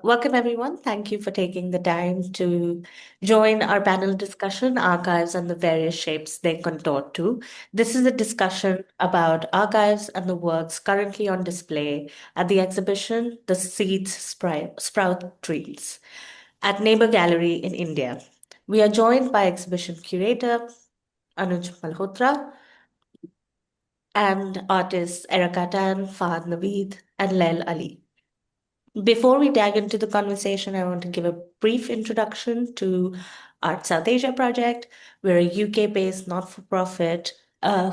Welcome, everyone. Thank you for taking the time to join our panel discussion, Archives and the Various Shapes They Contort to. This is a discussion about archives and the works currently on display at the exhibition The Seeds Sprout Trees at Neighbor Gallery in India. We are joined by exhibition curator Anuj Malhotra and artists Erika Tan, Fahad Naveed, and Layl Ali. Before we dive into the conversation, I want to give a brief introduction to Art South Asia Project. We're a UK-based not-for-profit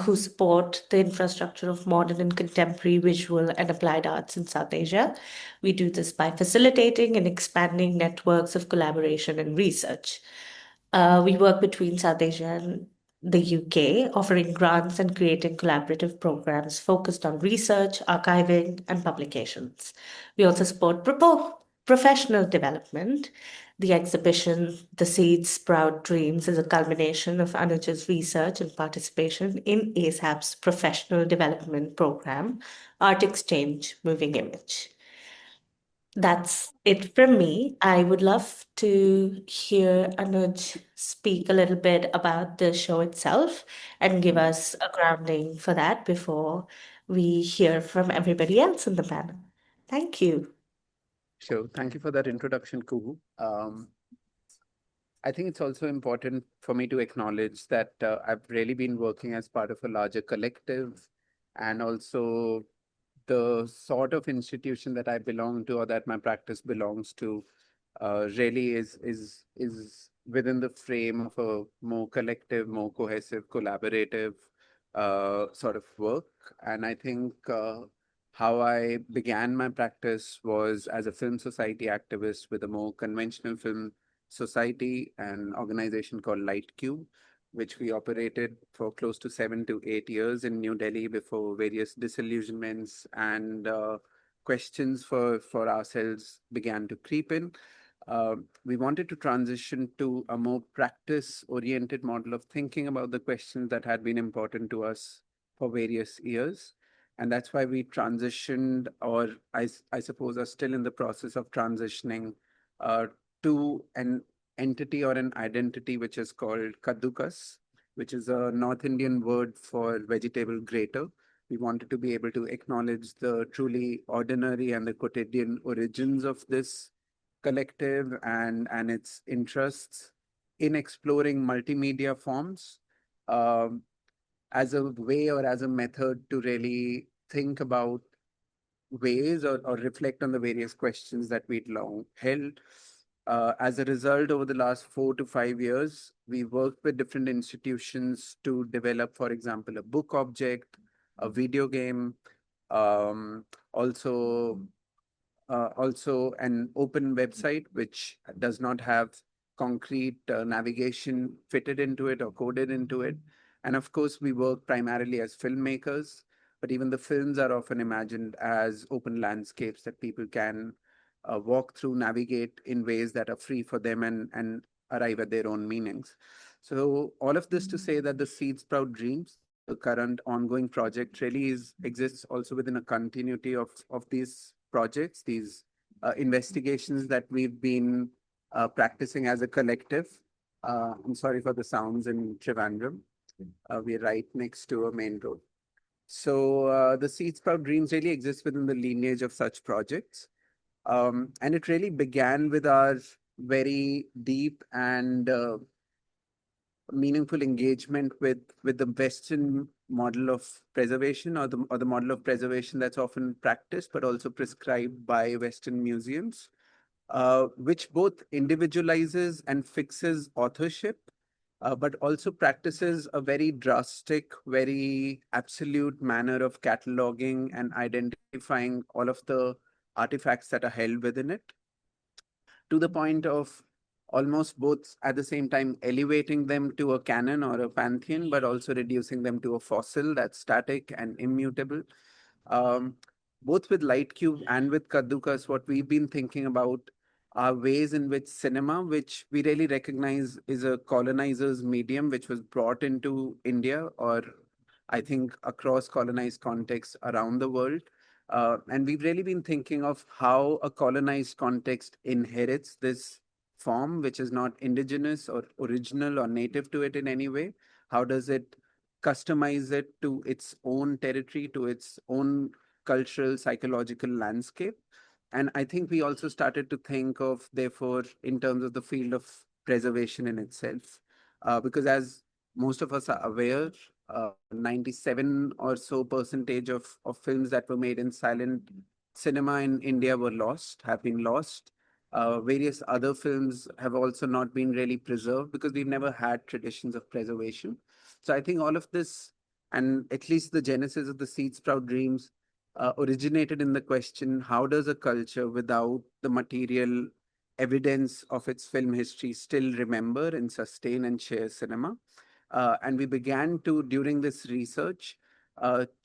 who support the infrastructure of modern and contemporary visual and applied arts in South Asia. We do this by facilitating and expanding networks of collaboration and research. We work between South Asia and the UK, offering grants and creating collaborative programs focused on research, archiving, and publications. We also support professional development. The exhibition, The Seeds Sprout Dreams, is a culmination of Anuj's research and participation in ASAP's professional development program, Art Exchange Moving Image. That's it from me. I would love to hear Anuj speak a little bit about the show itself and give us a grounding for that before we hear from everybody else in the panel. Thank you. Sure. Thank you for that introduction, Kuhu. I think it's also important for me to acknowledge that I've really been working as part of a larger collective, and also the sort of institution that I belong to or that my practice belongs to really is within the frame of a more collective, more cohesive, collaborative sort of work. And I think how I began my practice was as a film society activist with a more conventional film society, an organization called LightQ, which we operated for close to 7 to 8 years in New Delhi before various disillusionments and questions for ourselves began to creep in. We wanted to transition to a more practice-oriented model of thinking about the questions that had been important to us for various years. And that's why we transitioned, or I suppose are still in the process of transitioning uh, to an entity or an identity which is called kaddukas, which is a North Indian word for vegetable grater. We wanted to be able to acknowledge the truly ordinary and the quotidian origins of this collective and its interests in exploring multimedia forms um, as a way or as a method to really think about ways or reflect on the various questions that we'd long held. As a result, over the last 4 to 5 years, we worked with different institutions to develop, for example, a book object, a video game, um, also also an open website which does not have concrete navigation fitted into it or coded into it. And of course, we work primarily as filmmakers, but even the films are often imagined as open landscapes that people can walk through, navigate in ways that are free for them and arrive at their own meanings. So all of this to say that the Seed Sprout Dreams, the current ongoing project, really exists also within a continuity of these projects, these investigations that we've been practicing as a collective. I'm sorry for the sounds in Trivandrum. We're right next to a main road. So the Seed Sprout Dreams really exists within the lineage of such projects. And it really began with our very deep and meaningful engagement with the Western model of preservation, or the model of preservation that's often practiced but also prescribed by Western museums, which both individualizes and fixes authorship, but also practices a very drastic, very absolute manner of cataloging and identifying all of the artifacts that are held within it, to the point of almost both at the same time elevating them to a canon or a pantheon, but also reducing them to a fossil that's static and immutable. Um, Both with Light Cube and with Kaddukas, what we've been thinking about are ways in which cinema, which we really recognize is a colonizer's medium, which was brought into India, or I think across colonized contexts around the world, And we've really been thinking of how a colonized context inherits this form, which is not indigenous or original or native to it in any way. How does it customize it to its own territory, to its own cultural, psychological landscape? And I think we also started to think of, therefore, in terms of the field of preservation in itself. Because as most of us are aware, 97 or so percentage of films that were made in silent cinema in India were lost, have been lost. Various other films have also not been really preserved because we've never had traditions of preservation. So I think all of this, and at least the genesis of the Seed Sprout Dreams, originated in the question, how does a culture without the material evidence of its film history still remember and sustain and share cinema? And we began to, during this research,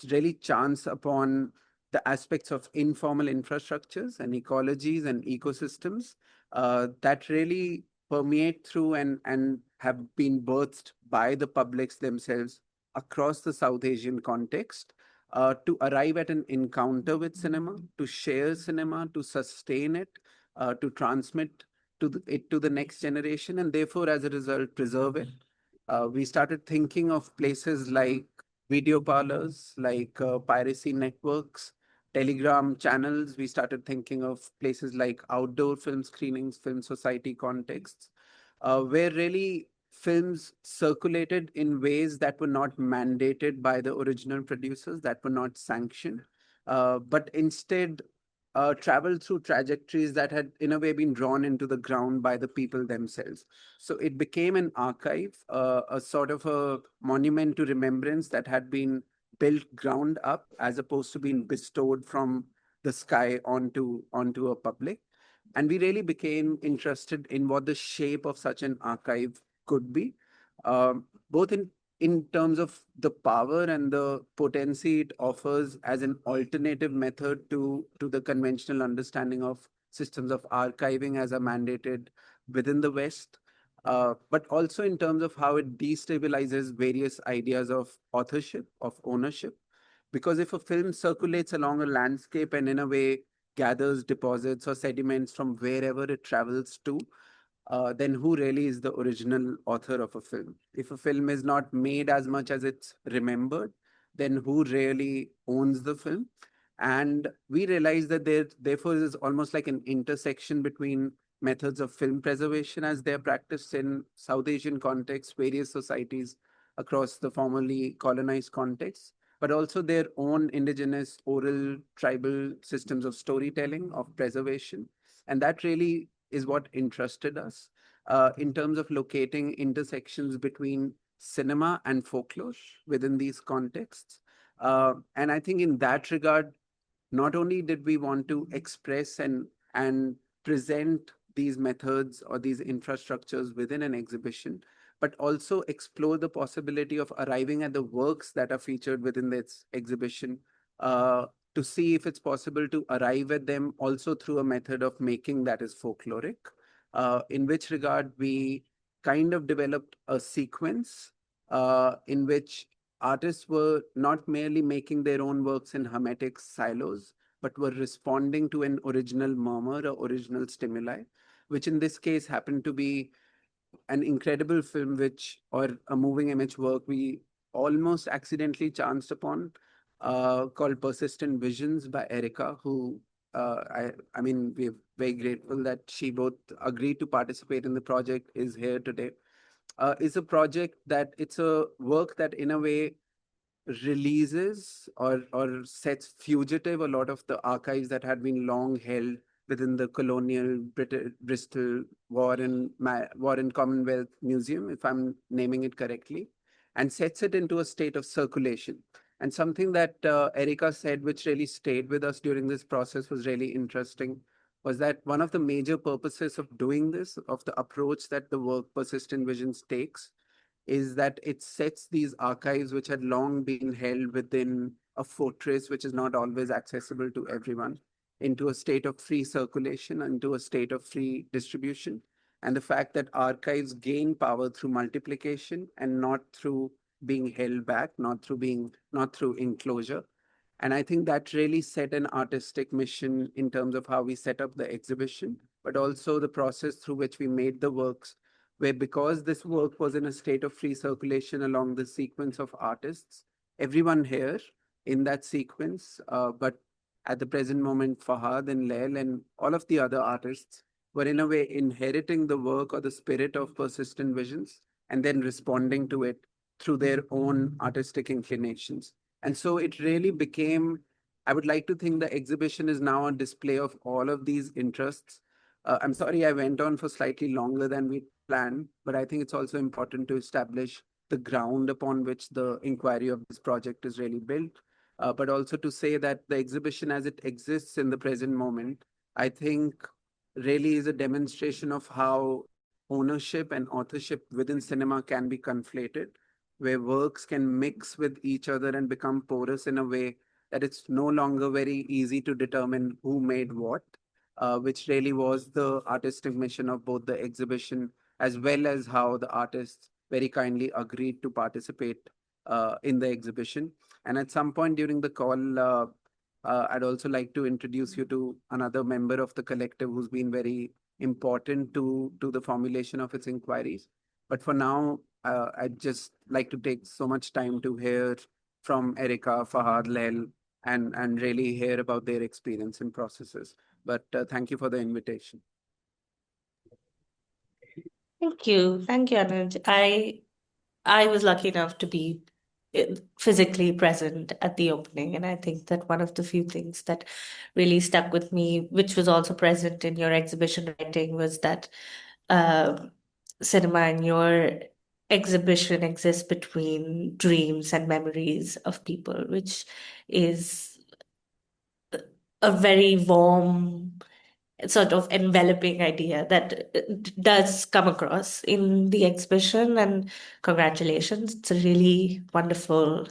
really chance upon the aspects of informal infrastructures and ecologies and ecosystems that really permeate through and have been birthed by the publics themselves across the South Asian context, to arrive at an encounter with cinema, to share cinema, to sustain it, to transmit it to the next generation, and therefore, as a result, preserve it. We started thinking of places like video parlors, like piracy networks, telegram channels. We started thinking of places like outdoor film screenings, film society contexts, where really films circulated in ways that were not mandated by the original producers, that were not sanctioned, but instead traveled through trajectories that had, in a way, been drawn into the ground by the people themselves. So it became an archive, a sort of a monument to remembrance that had been built ground up as opposed to being bestowed from the sky onto a public. And we really became interested in what the shape of such an archive could be, both in terms of the power and the potency it offers as an alternative method to the conventional understanding of systems of archiving as are mandated within the West, but also in terms of how it destabilizes various ideas of authorship, of ownership. Because if a film circulates along a landscape and in a way gathers deposits or sediments from wherever it travels to, then who really is the original author of a film? If a film is not made as much as it's remembered, then who really owns the film? And we realize that there, therefore, is almost like an intersection between methods of film preservation as they're practiced in South Asian contexts, various societies across the formerly colonized contexts, but also their own indigenous oral tribal systems of storytelling, of preservation. And that really is what interested us in terms of locating intersections between cinema and folklore within these contexts. And I think in that regard, not only did we want to express and present these methods or these infrastructures within an exhibition, but also explore the possibility of arriving at the works that are featured within this exhibition, uh, to see if it's possible to arrive at them also through a method of making that is folkloric, in which regard we kind of developed a sequence in which artists were not merely making their own works in hermetic silos, but were responding to an original murmur, or original stimuli, which in this case happened to be an incredible film, which, or a moving image work, we almost accidentally chanced upon, called Persistent Visions by Erika, who I mean, we're very grateful that she both agreed to participate in the project, is here today. Is a project that it's a work that in a way releases or sets fugitive a lot of the archives that had been long held within the colonial Bristol War and Commonwealth Museum, if I'm naming it correctly, and sets it into a state of circulation. And something that Erica said, which really stayed with us during this process, was really interesting, was that one of the major purposes of doing this, of the approach that the work Persistent Visions takes, is that it sets these archives, which had long been held within a fortress, which is not always accessible to everyone, into a state of free circulation, into a state of free distribution. And the fact that archives gain power through multiplication and not through being held back, not through enclosure. And I think that really set an artistic mission in terms of how we set up the exhibition, but also the process through which we made the works, where because this work was in a state of free circulation along the sequence of artists, everyone here in that sequence, but at the present moment, Fahad and Layl and all of the other artists were in a way inheriting the work or the spirit of persistent visions and then responding to it through their own artistic inclinations. And so it really became, I would like to think the exhibition is now a display of all of these interests. I'm sorry I went on for slightly longer than we planned, but I think it's also important to establish the ground upon which the inquiry of this project is really built, but also to say that the exhibition as it exists in the present moment, I think really is a demonstration of how ownership and authorship within cinema can be conflated, where works can mix with each other and become porous in a way that it's no longer very easy to determine who made what, which really was the artistic mission of both the exhibition as well as how the artists very kindly agreed to participate in the exhibition. And at some point during the call, I'd also like to introduce you to another member of the collective who's been very important to the formulation of its inquiries. But for now, I'd just like to take so much time to hear from Erika, Fahad, Lail, and really hear about their experience and processes. But thank you for the invitation. Thank you. Thank you, Anuj. I was lucky enough to be physically present at the opening, and I think that one of the few things that really stuck with me, which was also present in your exhibition writing, was that cinema in your exhibition exists between dreams and memories of people, which is a very warm sort of enveloping idea that does come across in the exhibition. And congratulations, it's a really wonderful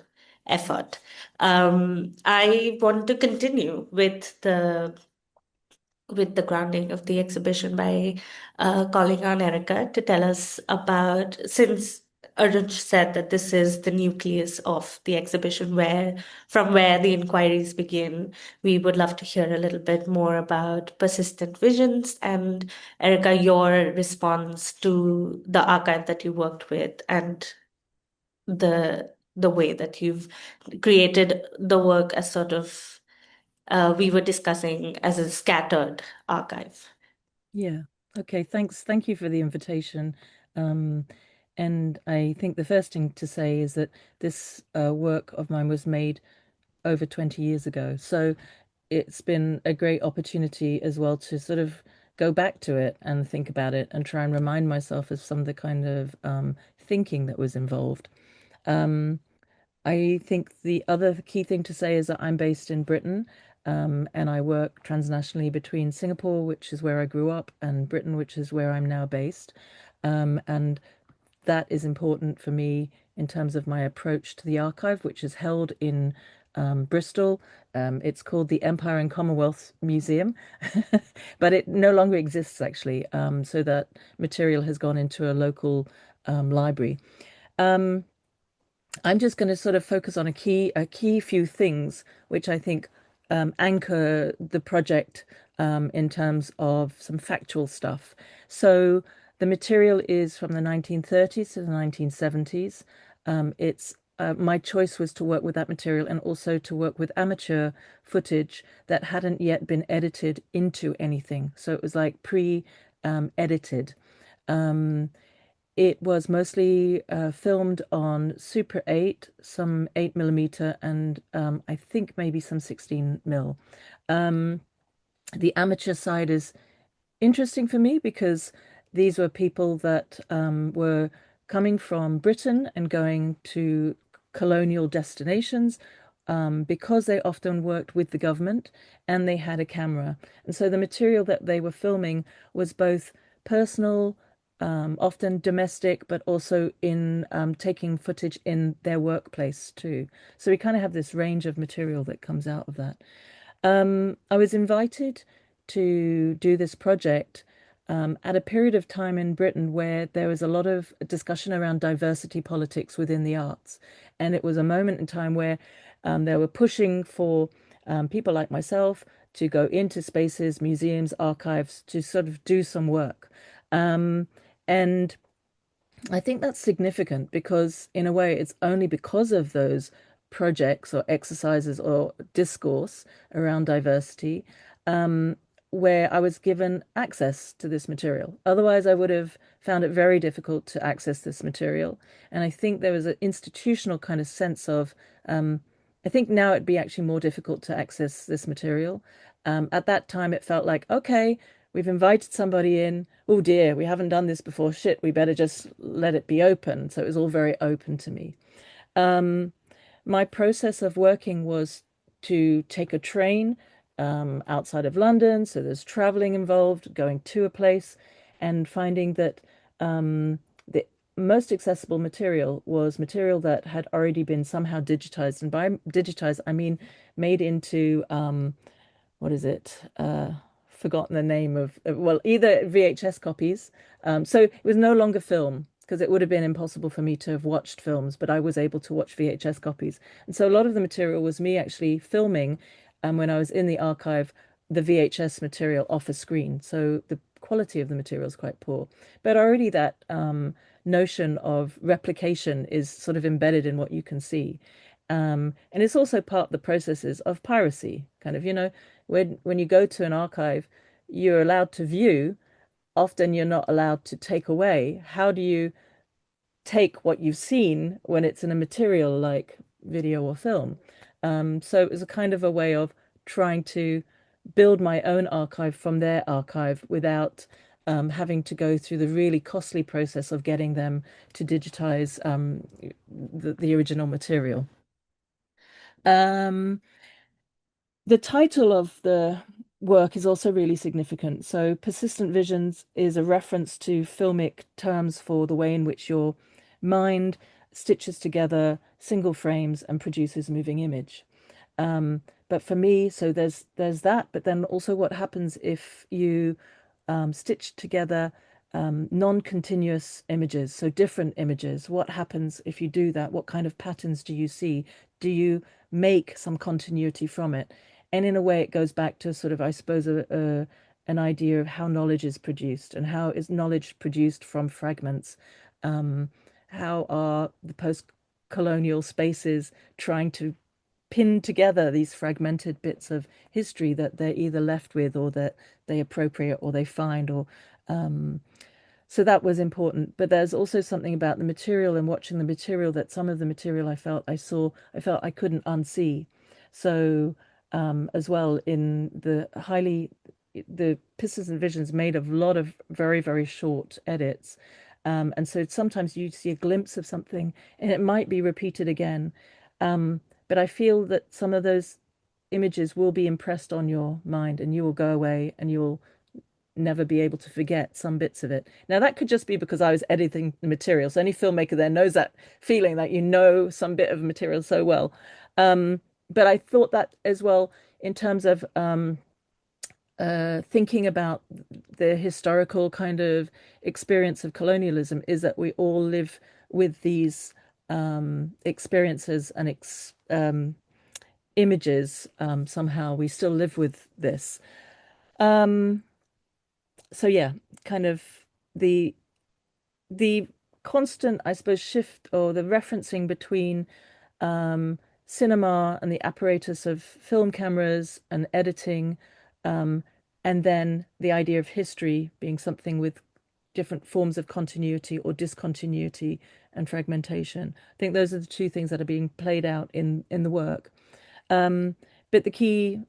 effort. I want to continue with the grounding of the exhibition by calling on Erica to tell us about, since Anuj said that this is the nucleus of the exhibition, from where the inquiries begin. We would love to hear a little bit more about persistent visions, and Erica, your response to the archive that you worked with and the way that you've created the work as sort of we were discussing as a scattered archive. Yeah. Okay. Thanks. Thank you for the invitation. And I think the first thing to say is that this work of mine was made over 20 years ago. So it's been a great opportunity as well to sort of go back to it and think about it and try and remind myself of some of the kind of thinking that was involved. I think the other key thing to say is that I'm based in Britain, and I work transnationally between Singapore, which is where I grew up, and Britain, which is where I'm now based. And that is important for me in terms of my approach to the archive, which is held in Bristol. It's called the Empire and Commonwealth Museum, but it no longer exists actually. So that material has gone into a local library. I'm just going to sort of focus on a key few things which I think anchor the project in terms of some factual stuff. So the material is from the 1930s to the 1970s. It's my choice was to work with that material and also to work with amateur footage that hadn't yet been edited into anything. So it was like pre-edited. It was mostly filmed on Super 8, some 8mm, and I think maybe some 16mm. The amateur side is interesting for me because these were people that were coming from Britain and going to colonial destinations because they often worked with the government and they had a camera. And so the material that they were filming was both personal, often domestic, but also in taking footage in their workplace too. So we kind of have this range of material that comes out of that. I was invited to do this project at a period of time in Britain where there was a lot of discussion around diversity politics within the arts. And it was a moment in time where They were pushing for people like myself to go into spaces, museums, archives, to sort of do some work. And I think that's significant because, in a way, it's only because of those projects or exercises or discourse around diversity um, where I was given access to this material. Otherwise, I would have found it very difficult to access this material. And I think there was an institutional kind of sense of, I think now it'd be actually more difficult to access this material. At that time, it felt like, okay, we've invited somebody in. Oh dear, we haven't done this before. Shit, we better just let it be open. So it was all very open to me. My process of working was to take a train outside of London. So there's traveling involved, going to a place, and finding that the most accessible material was material that had already been somehow digitized. And by digitized, I mean made into what is it? Forgotten the name of, well, either VHS copies. So it was no longer film because it would have been impossible for me to have watched films, but I was able to watch VHS copies. And so a lot of the material was me actually filming when I was in the archive, the VHS material off a screen. So the quality of the material is quite poor. But already that notion of replication is sort of embedded in what you can see. And it's also part of the processes of piracy, kind of, when you go to an archive, you're allowed to view, often you're not allowed to take away. How do you take what you've seen when it's in a material like video or film? So it was a kind of a way of trying to build my own archive from their archive without having to go through the really costly process of getting them to digitize the original material. The title of the work is also really significant. So persistent visions is a reference to filmic terms for the way in which your mind stitches together single frames and produces moving image. But for me, so there's that, but then also what happens if you stitch together non-continuous images, so different images. What happens if you do that? What kind of patterns do you see? Do you make some continuity from it? And in a way, it goes back to sort of, I suppose, an idea of how knowledge is produced and how is knowledge produced from fragments. How are the post-colonial spaces trying to pin together these fragmented bits of history that they're either left with or that they appropriate or they find or so that was important. But there's also something about the material and watching the material that some of the material I felt I couldn't unsee. So as well in the Pisses and Visions made a lot of very, very short edits. And so sometimes you see a glimpse of something and it might be repeated again. But I feel that some of those images will be impressed on your mind and you will go away and you will never be able to forget some bits of it. Now, that could just be because I was editing the material. So any filmmaker there knows that feeling that you know some bit of material so well. But I thought that as well in terms of thinking about the historical kind of experience of colonialism is that we all live with these experiences and images. Somehow we still live with this. So yeah, kind of the constant, I suppose, shift or the referencing between cinema and the apparatus of film cameras and editing, and then the idea of history being something with different forms of continuity or discontinuity and fragmentation. I think those are the two things that are being played out in the work. But the key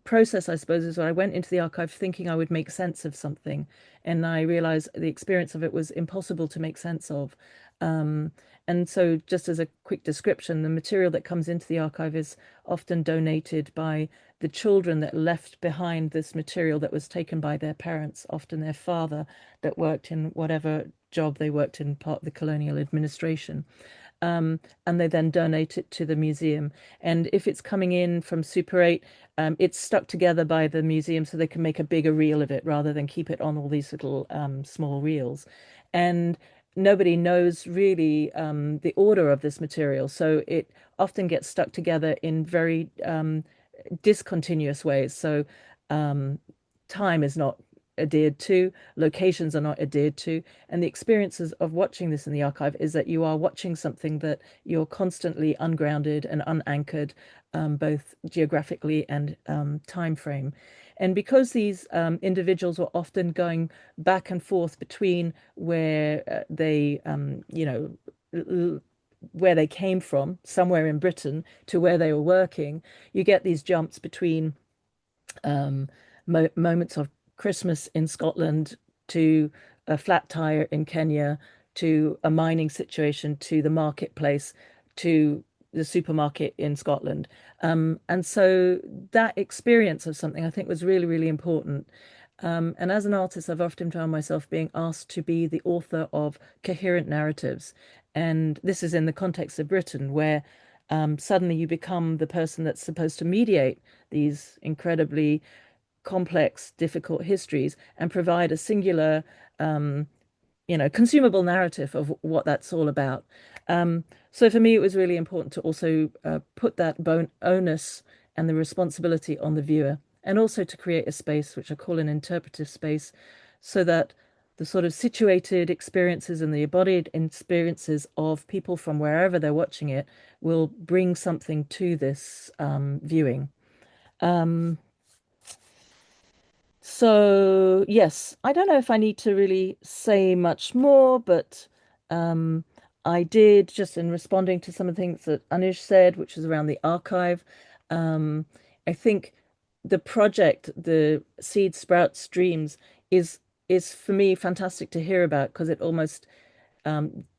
process, I suppose, is when I went into the archive thinking I would make sense of something, and I realized the experience of it was impossible to make sense of. And so just as a quick description, the material that comes into the archive is often donated by the children that left behind this material that was taken by their parents, often their father that worked in whatever job they worked in, part of the colonial administration. And they then donate it to the museum. And if it's coming in from Super 8, it's stuck together by the museum so they can make a bigger reel of it rather than keep it on all these little small reels. And nobody knows really the order of this material. So it often gets stuck together in very discontinuous ways. So um, time is not adhered to, locations are not adhered to, and the experiences of watching this in the archive is that you are watching something that you're constantly ungrounded and unanchored, both geographically and time frame. And because these individuals were often going back and forth between where where they came from, somewhere in Britain, to where they were working, you get these jumps between moments of Christmas in Scotland to a flat tire in Kenya to a mining situation to the marketplace to the supermarket in Scotland. And so that experience of something I think was really, really important. And as an artist, I've often found myself being asked to be the author of coherent narratives. And this is in the context of Britain, where suddenly you become the person that's supposed to mediate these incredibly complex, difficult histories and provide a singular, consumable narrative of what that's all about. So for me, it was really important to also put that onus and the responsibility on the viewer, and also to create a space which I call an interpretive space, so that the sort of situated experiences and the embodied experiences of people from wherever they're watching it will bring something to this viewing. So, yes, I don't know if I need to really say much more, but um, I did just in responding to some of the things that Anuj said, which is around the archive. Um, I think the project, the Seed Sprout Streams, is is for me fantastic to hear about because it almost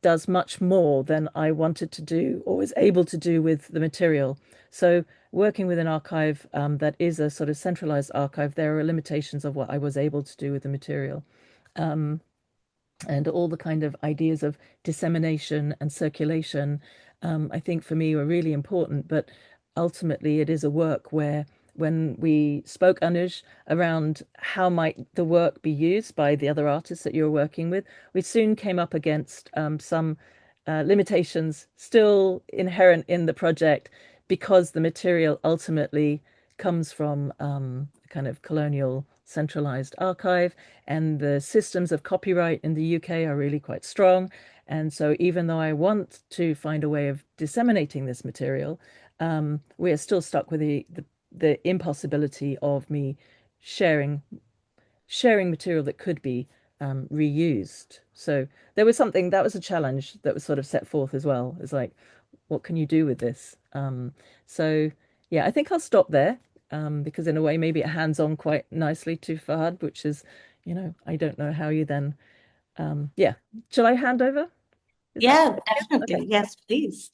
does much more than I wanted to do or was able to do with the material. So, working with an archive that is a sort of centralized archive, there are limitations of what I was able to do with the material. And all the kind of ideas of dissemination and circulation, I think for me were really important. But ultimately, it is a work where, when we spoke, Anuj, around how might the work be used by the other artists that you're working with, we soon came up against some limitations still inherent in the project because the material ultimately comes from kind of colonial centralized archive, and the systems of copyright in the UK are really quite strong. And so, even though I want to find a way of disseminating this material, we are still stuck with the impossibility of me sharing material that could be reused. So there was something that was a challenge that was sort of set forth as well. It's like, what can you do with this? So yeah, I think I'll stop there because in a way maybe it hands on quite nicely to Fahad, which is, I don't know how you then, yeah. Shall I hand over? Is that Yeah, yeah? definitely. Okay. Yes, please.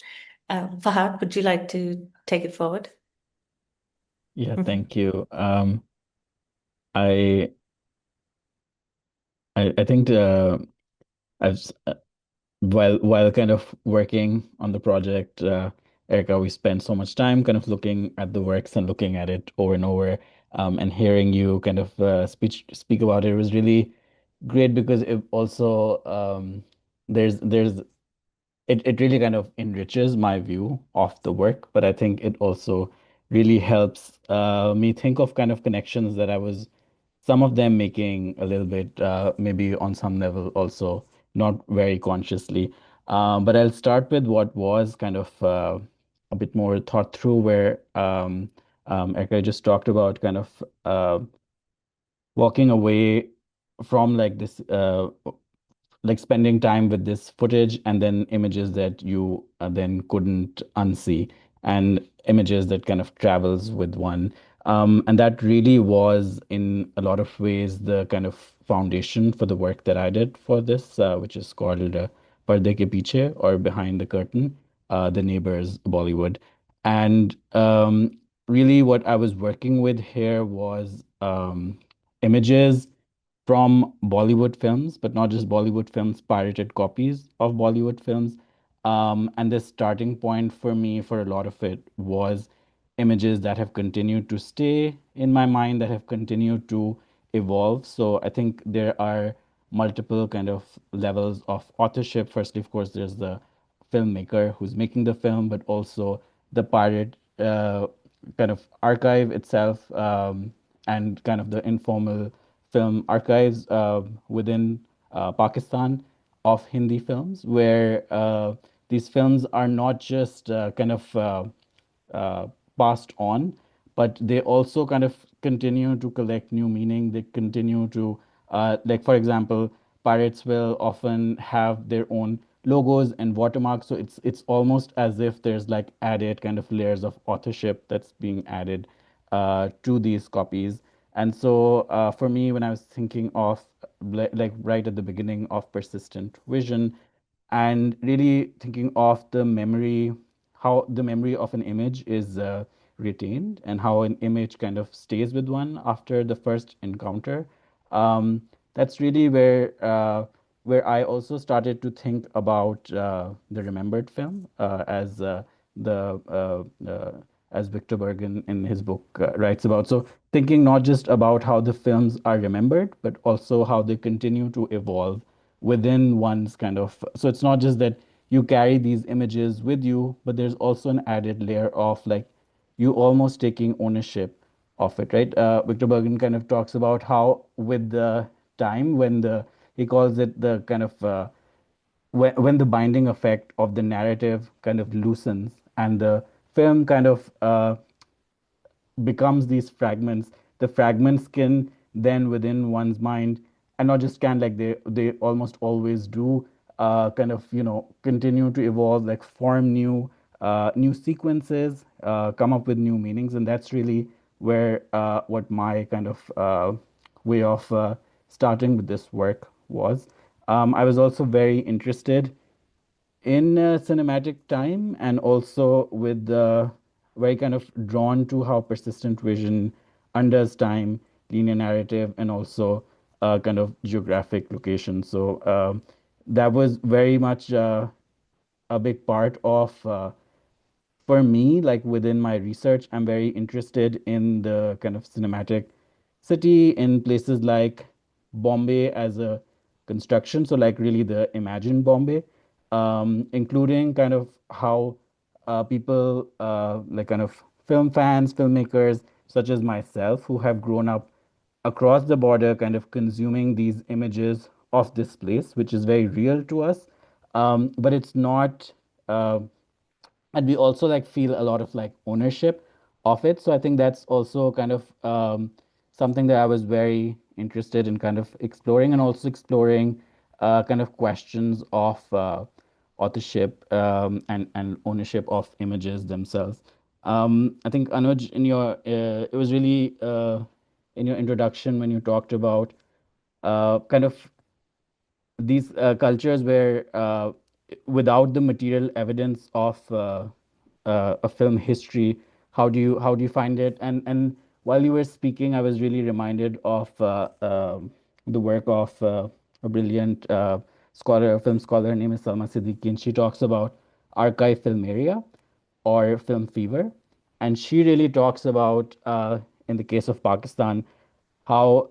Fahad, would you like to take it forward? Yeah, Mhm. thank you. I I think I've while kind of working on the project, Erica, we spent so much time kind of looking at the works and looking at it over and over, and hearing you kind of speak about it was really great because it also there's it really kind of enriches my view of the work, but I think it also really helps me think of kind of connections that I was some of them making a little bit, maybe on some level also not very consciously. But I'll start with what was kind of a bit more thought through, where Erica just talked about kind of walking away from like this like spending time with this footage and then images that you then couldn't unsee, and images that kind of travels with one. And that really was in a lot of ways the kind of foundation for the work that I did for this, which is called Parde Ke Piche, or Behind the Curtain, The Neighbors Bollywood. And really what I was working with here was images from Bollywood films, but not just Bollywood films, pirated copies of Bollywood films. And the starting point for me for a lot of it was images that have continued to stay in my mind, that have continued to evolve. So I think there are multiple kind of levels of authorship. Firstly, of course, there's the filmmaker who's making the film, but also the pirate kind of archive itself, and kind of the informal film archives within Pakistan of Hindi films, where these films are not just kind of uh, passed on, but they also kind of continue to collect new meaning. They continue to, like, for example, pirates will often have their own logos and watermarks. So it's almost as if there's like added kind of layers of authorship that's being added to these copies. And so for me, when I was thinking of like right at the beginning of persistent vision, and really thinking of the memory, how the memory of an image is retained, and how an image kind of stays with one after the first encounter. That's really where I also started to think about the remembered film, the as Victor Bergen in his book writes about. So thinking not just about how the films are remembered, but also how they continue to evolve within one's kind of. So it's not just that you carry these images with you, but there's also an added layer of like you almost taking ownership of it, right? Victor Bergen kind of talks about how with the time, when the he calls it the kind of when the binding effect of the narrative kind of loosens and the film kind of becomes these fragments. The fragments can then within one's mind, and not just can, like they almost always do, kind of continue to evolve, like form new sequences, come up with new meanings, and that's really where what my kind of way of starting with this work was. I was also very interested in cinematic time, and also with the very kind of drawn to how persistent vision undoes time, linear narrative, and also kind of geographic location. So that was very much a big part of for me, like within my research, I'm very interested in the kind of cinematic city in places like Bombay as a construction. So, like, really the imagined Bombay, including kind of how people, like, kind of film fans, filmmakers, such as myself, who have grown up across the border, kind of consuming these images of this place, which is very real to us. But it's not. And we also like feel a lot of like ownership of it. So I think that's also kind of something that I was very interested in kind of exploring, and also exploring kind of questions of authorship, and ownership of images themselves. I think Anuj, in your it was really in your introduction when you talked about kind of these cultures where without the material evidence of a film history, how do you find it? And while you were speaking, I was really reminded of the work of a brilliant scholar, film scholar. Her name is Salma Siddiqui, and she talks about archive film area or film fever, and she really talks about in the case of Pakistan how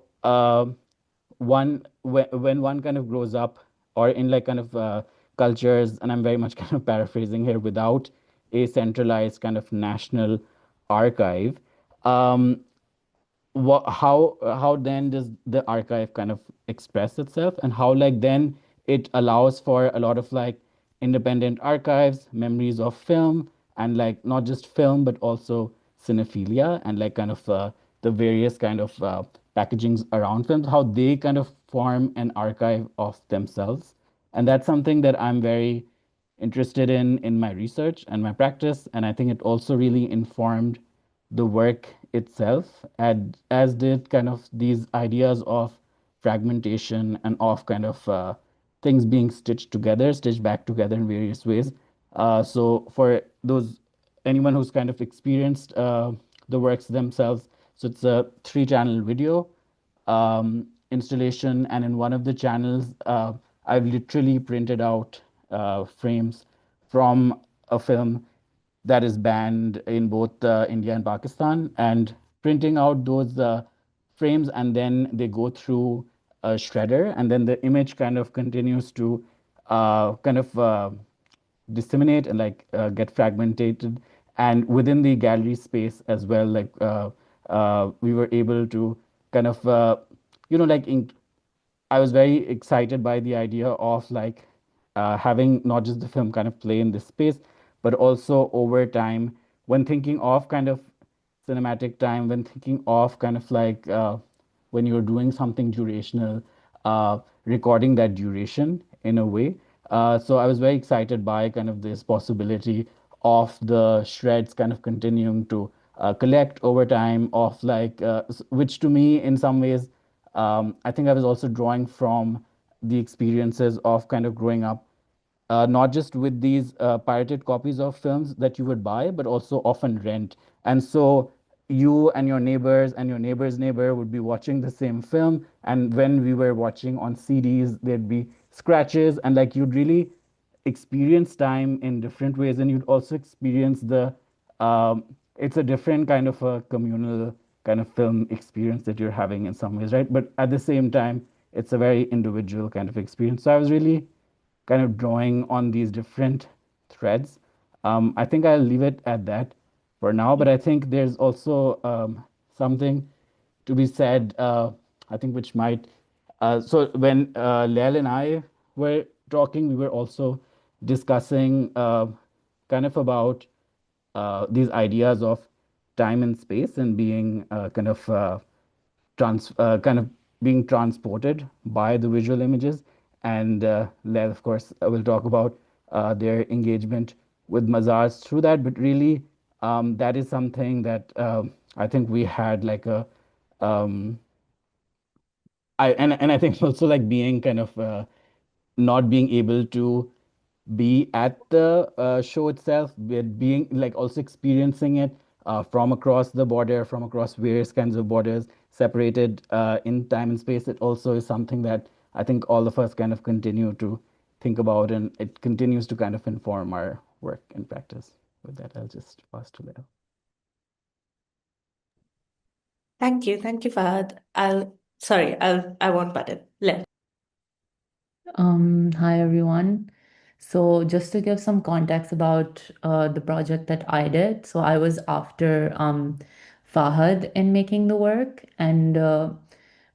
when one kind of grows up, or in like kind of cultures, and I'm very much kind of paraphrasing here, without a centralized kind of national archive, um, how then does the archive kind of express itself, and how like then it allows for a lot of like independent archives, memories of film, and like not just film but also cinephilia, and like kind of the various kind of packagings around films, how they kind of form an archive of themselves. And that's something that I'm very interested in my research and my practice, and I think it also really informed the work itself, as did kind of these ideas of fragmentation and of kind of things being stitched together, stitched back together in various ways. So for those anyone who's kind of experienced the works themselves, so it's a 3-channel video installation, and in one of the channels, I've literally printed out frames from a film that is banned in both India and Pakistan, and printing out those frames, and then they go through a shredder, and then the image kind of continues to kind of disseminate and like get fragmented. And within the gallery space as well, like we were able to kind of like I was very excited by the idea of like having not just the film kind of play in this space, but also over time, when thinking of kind of cinematic time, when thinking of kind of like when you're doing something durational, recording that duration in a way. So I was very excited by kind of this possibility of the shreds kind of continuing to collect over time, of like, which to me in some ways, I think I was also drawing from the experiences of kind of growing up, not just with these pirated copies of films that you would buy, but also often rent. And so you and your neighbors and your neighbor's neighbor would be watching the same film. And when we were watching on CDs, there'd be scratches, and like you'd really experience time in different ways. And you'd also experience it's a different kind of a communal kind of film experience that you're having in some ways, right? But at the same time, it's a very individual kind of experience. So I was really kind of drawing on these different threads. I think I'll leave it at that for now, but I think there's also something to be said, I think, which might. So when Layl and I were talking, we were also discussing kind of about these ideas of time and space and being kind of being transported by the visual images. And Lail, of course, will talk about their engagement with Mazars through that. But really, that is something that I think we had like a um, and I think also like being kind of not being able to be at the show itself, but being like also experiencing it from across the border, from across various kinds of borders, separated in time and space. It also is something that I think all of us kind of continue to think about, and it continues to kind of inform our work and practice. With that, I'll just pass to Leo. Thank you, Fahad. I won't button. Let. Hi everyone. So just to give some context about the project that I did. So I was after Fahad in making the work, and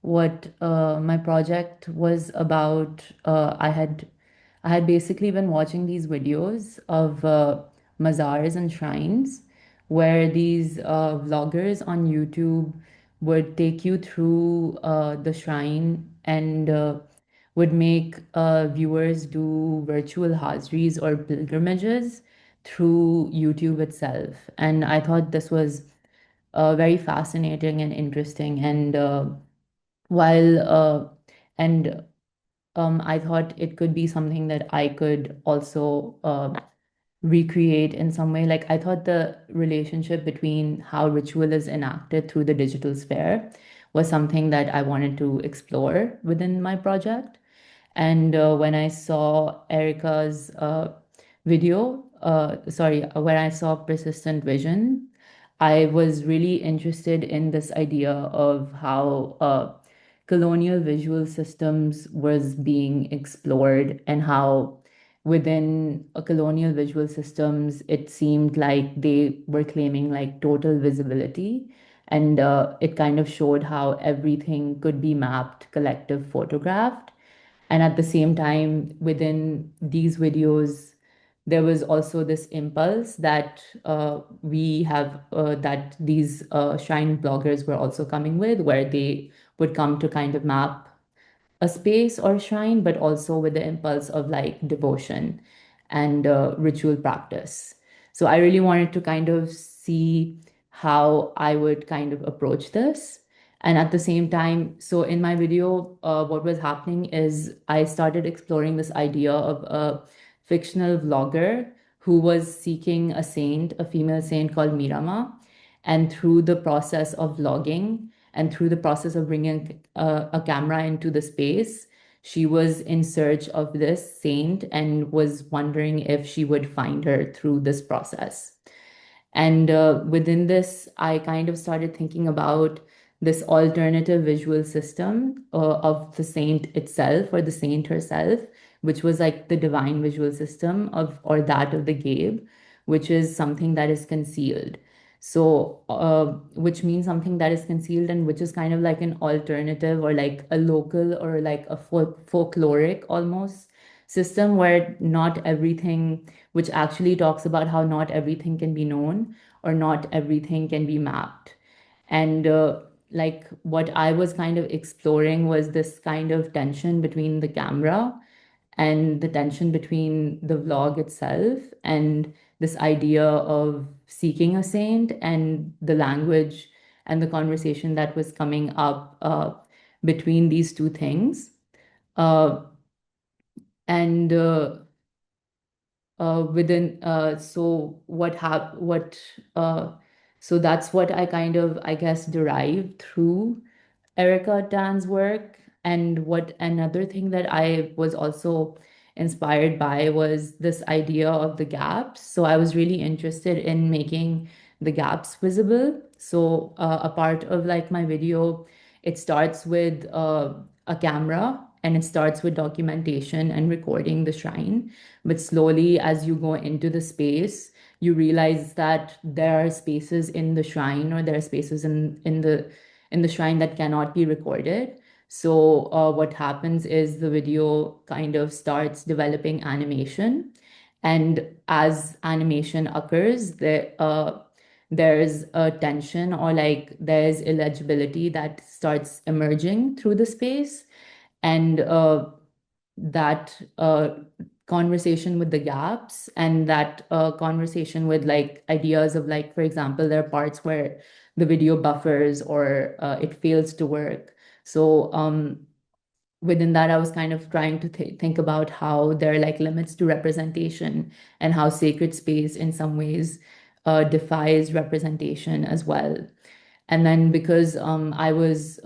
what my project was about, I had basically been watching these videos of mazars and shrines where these vloggers on YouTube would take you through the shrine and would make viewers do virtual hazris or pilgrimages through YouTube itself. And I thought this was very fascinating and interesting. And while and I thought it could be something that I could also recreate in some way. Like I thought the relationship between how ritual is enacted through the digital sphere was something that I wanted to explore within my project. And when I saw Erica's when I saw Persistent Vision, I was really interested in this idea of how colonial visual systems was being explored, and how within a colonial visual systems, it seemed like they were claiming like total visibility. And it kind of showed how everything could be mapped, collective, photographed. And at the same time, within these videos, there was also this impulse that that these shrine bloggers were also coming with, where they would come to kind of map a space or shrine, but also with the impulse of like devotion and ritual practice. So I really wanted to kind of see how I would kind of approach this. And at the same time, so in my video, what was happening is I started exploring this idea of a fictional vlogger who was seeking a saint, a female saint called Mirama. And through the process of vlogging, and through the process of bringing a camera into the space, she was in search of this saint and was wondering if she would find her through this process. And within this, I kind of started thinking about this alternative visual system of the saint itself or the saint herself, which was like the divine visual system of or that of the Gabe, which is something that is concealed. So, which means something that is concealed and which is kind of like an alternative or like a local or like a folkloric almost system where not everything, which actually talks about how not everything can be known or not everything can be mapped. And like what I was kind of exploring was this kind of tension between the camera and the tension between the vlog itself and this idea of seeking a saint and the language and the conversation that was coming up between these two things. Uh, and within so what hap what so that's what I kind of, I guess, derived through Erika Tan's work. And what another thing that I was also inspired by was this idea of the gaps. So I was really interested in making the gaps visible. So a part of like my video, it starts with a camera and it starts with documentation and recording the shrine. But slowly, as you go into the space, you realize that there are spaces in the shrine or there are spaces in the shrine that cannot be recorded. So what happens is the video kind of starts developing animation, and as animation occurs, there's a tension or like there's illegibility that starts emerging through the space, and that conversation with the gaps and that conversation with like ideas of like, for example, there are parts where the video buffers or it fails to work. So within that, I was kind of trying to think about how there are like limits to representation and how sacred space in some ways defies representation as well. And then because I was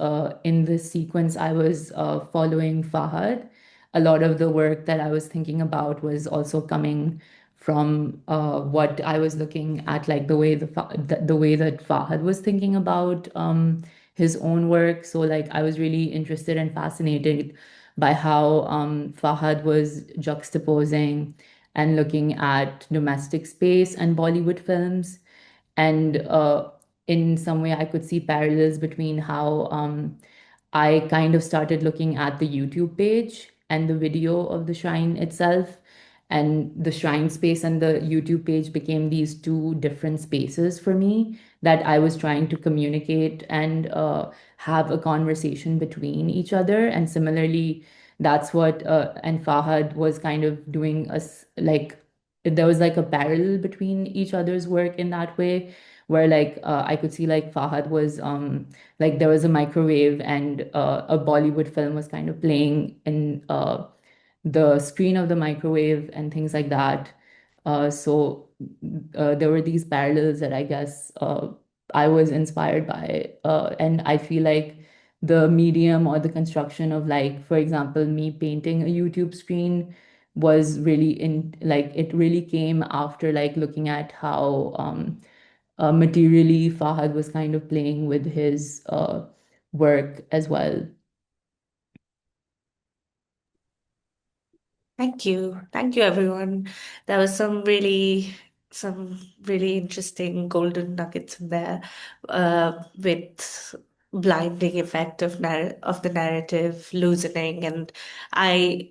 in this sequence, I was following Fahad. A lot of the work that I was thinking about was also coming from what I was looking at, like the way that Fahad was thinking about his own work. So like I was really interested and fascinated by how Fahad was juxtaposing and looking at domestic space and Bollywood films. And in some way, I could see parallels between how I kind of started looking at the YouTube page and the video of the shrine itself. And the shrine space and the YouTube page became these two different spaces for me that I was trying to communicate and have a conversation between each other. And similarly, that's what, and Fahad was kind of doing us like, there was like a parallel between each other's work in that way, where like I could see like Fahad was like there was a microwave and a Bollywood film was kind of playing in the screen of the microwave and things like that. So there were these parallels that I guess I was inspired by. And I feel like the medium or the construction of like, for example, me painting a YouTube screen was really in like, it really came after like looking at how materially Fahad was kind of playing with his work as well. Thank you. Thank you, everyone. There was some really interesting golden nuggets in there, with blinding effect of the narrative loosening. And I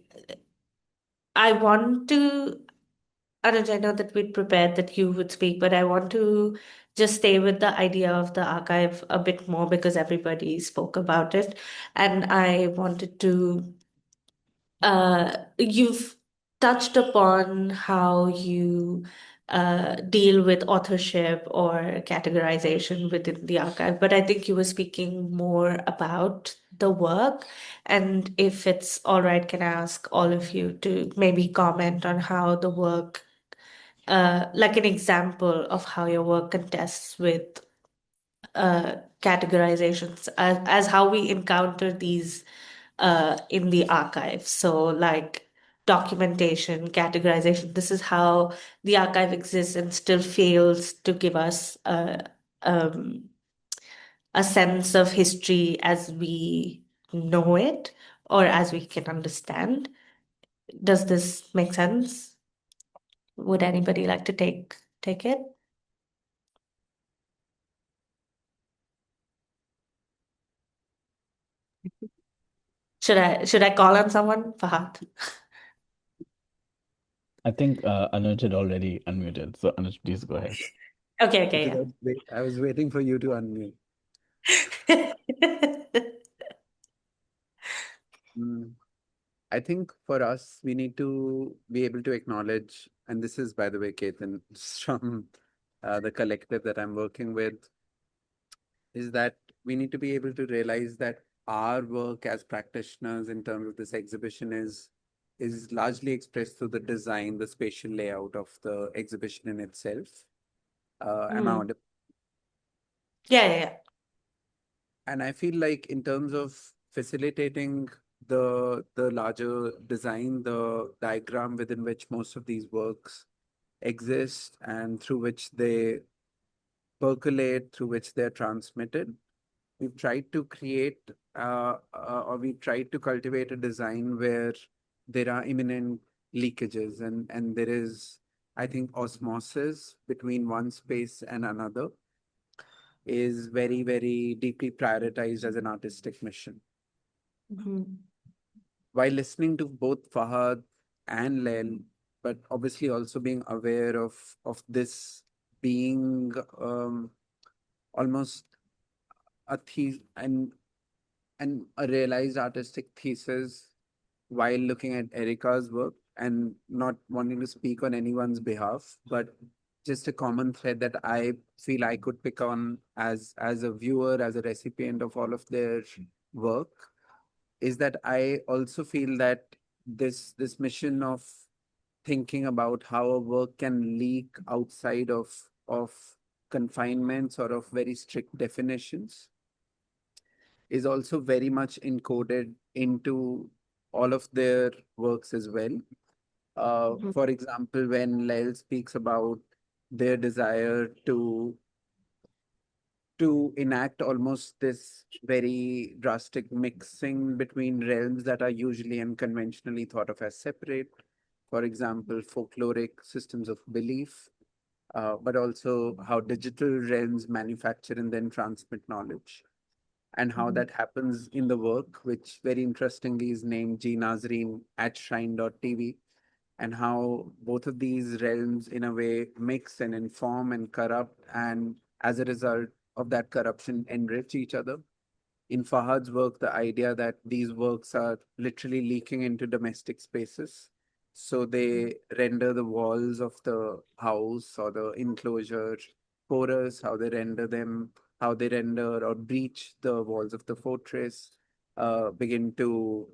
I want to, Anuj, I know that we'd prepared that you would speak, but I want to just stay with the idea of the archive a bit more because everybody spoke about it. And I wanted to you've touched upon how you deal with authorship or categorization within the archive, but I think you were speaking more about the work. And if it's all right, can I ask all of you to maybe comment on how the work, like an example of how your work contests with categorizations as how we encounter these in the archive. So, like documentation, categorization, this is how the archive exists and still fails to give us um, a sense of history as we know it or as we can understand. Does this make sense? Would anybody like to take it? Should I call on someone? Fahad. I think Anuj had already unmuted. So Anuj, please go ahead. Okay, Because I was waiting for you to unmute. yeah. I think for us, we need to be able to acknowledge, and this is, by the way, Ketan, from the collective that I'm working with, is that we need to be able to realize that our work as practitioners in terms of this exhibition is largely expressed through the design, the spatial layout of the exhibition in itself. Am I audible? Yeah. And I feel like in terms of facilitating the larger design, the diagram within which most of these works exist and through which they percolate, through which they're transmitted, we've tried to create or we've tried to cultivate a design where there are imminent leakages and there is, I think, osmosis between one space and another is very, very deeply prioritized as an artistic mission. While listening to both Fahad and Layl, but obviously also being aware of this being almost a and a realized artistic thesis while looking at Erika's work and not wanting to speak on anyone's behalf, but just a common thread that I feel I could pick on as a viewer, as a recipient of all of their work, is that I also feel that this mission of thinking about how a work can leak outside of confinements or of very strict definitions is also very much encoded into all of their works as well. For example, when Layl speaks about their desire to enact almost this very drastic mixing between realms that are usually and conventionally thought of as separate. For example, folkloric systems of belief, but also how digital realms manufacture and then transmit knowledge, and how that happens in the work, which very interestingly is named G. Nazreen at Shrine.tv, and how both of these realms in a way mix and inform and corrupt, and as a result of that corruption enrich each other. In Fahad's work, the idea that these works are literally leaking into domestic spaces. So they render the walls of the house or the enclosure porous, how they render them, how they render or breach the walls of the fortress, begin to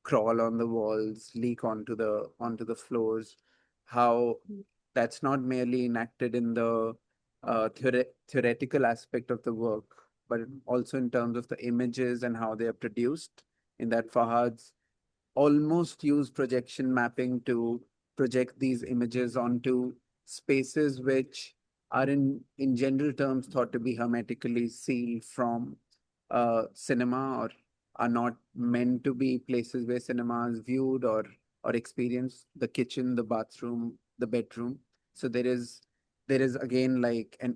crawl on the walls, leak onto the floors, how that's not merely enacted in the theoretical aspect of the work, but also in terms of the images and how they are produced. In that, Fahad's almost use projection mapping to project these images onto spaces which are in general terms thought to be hermetically sealed from cinema, or are not meant to be places where cinema is viewed or experienced: the kitchen, the bathroom, the bedroom. So there is again like an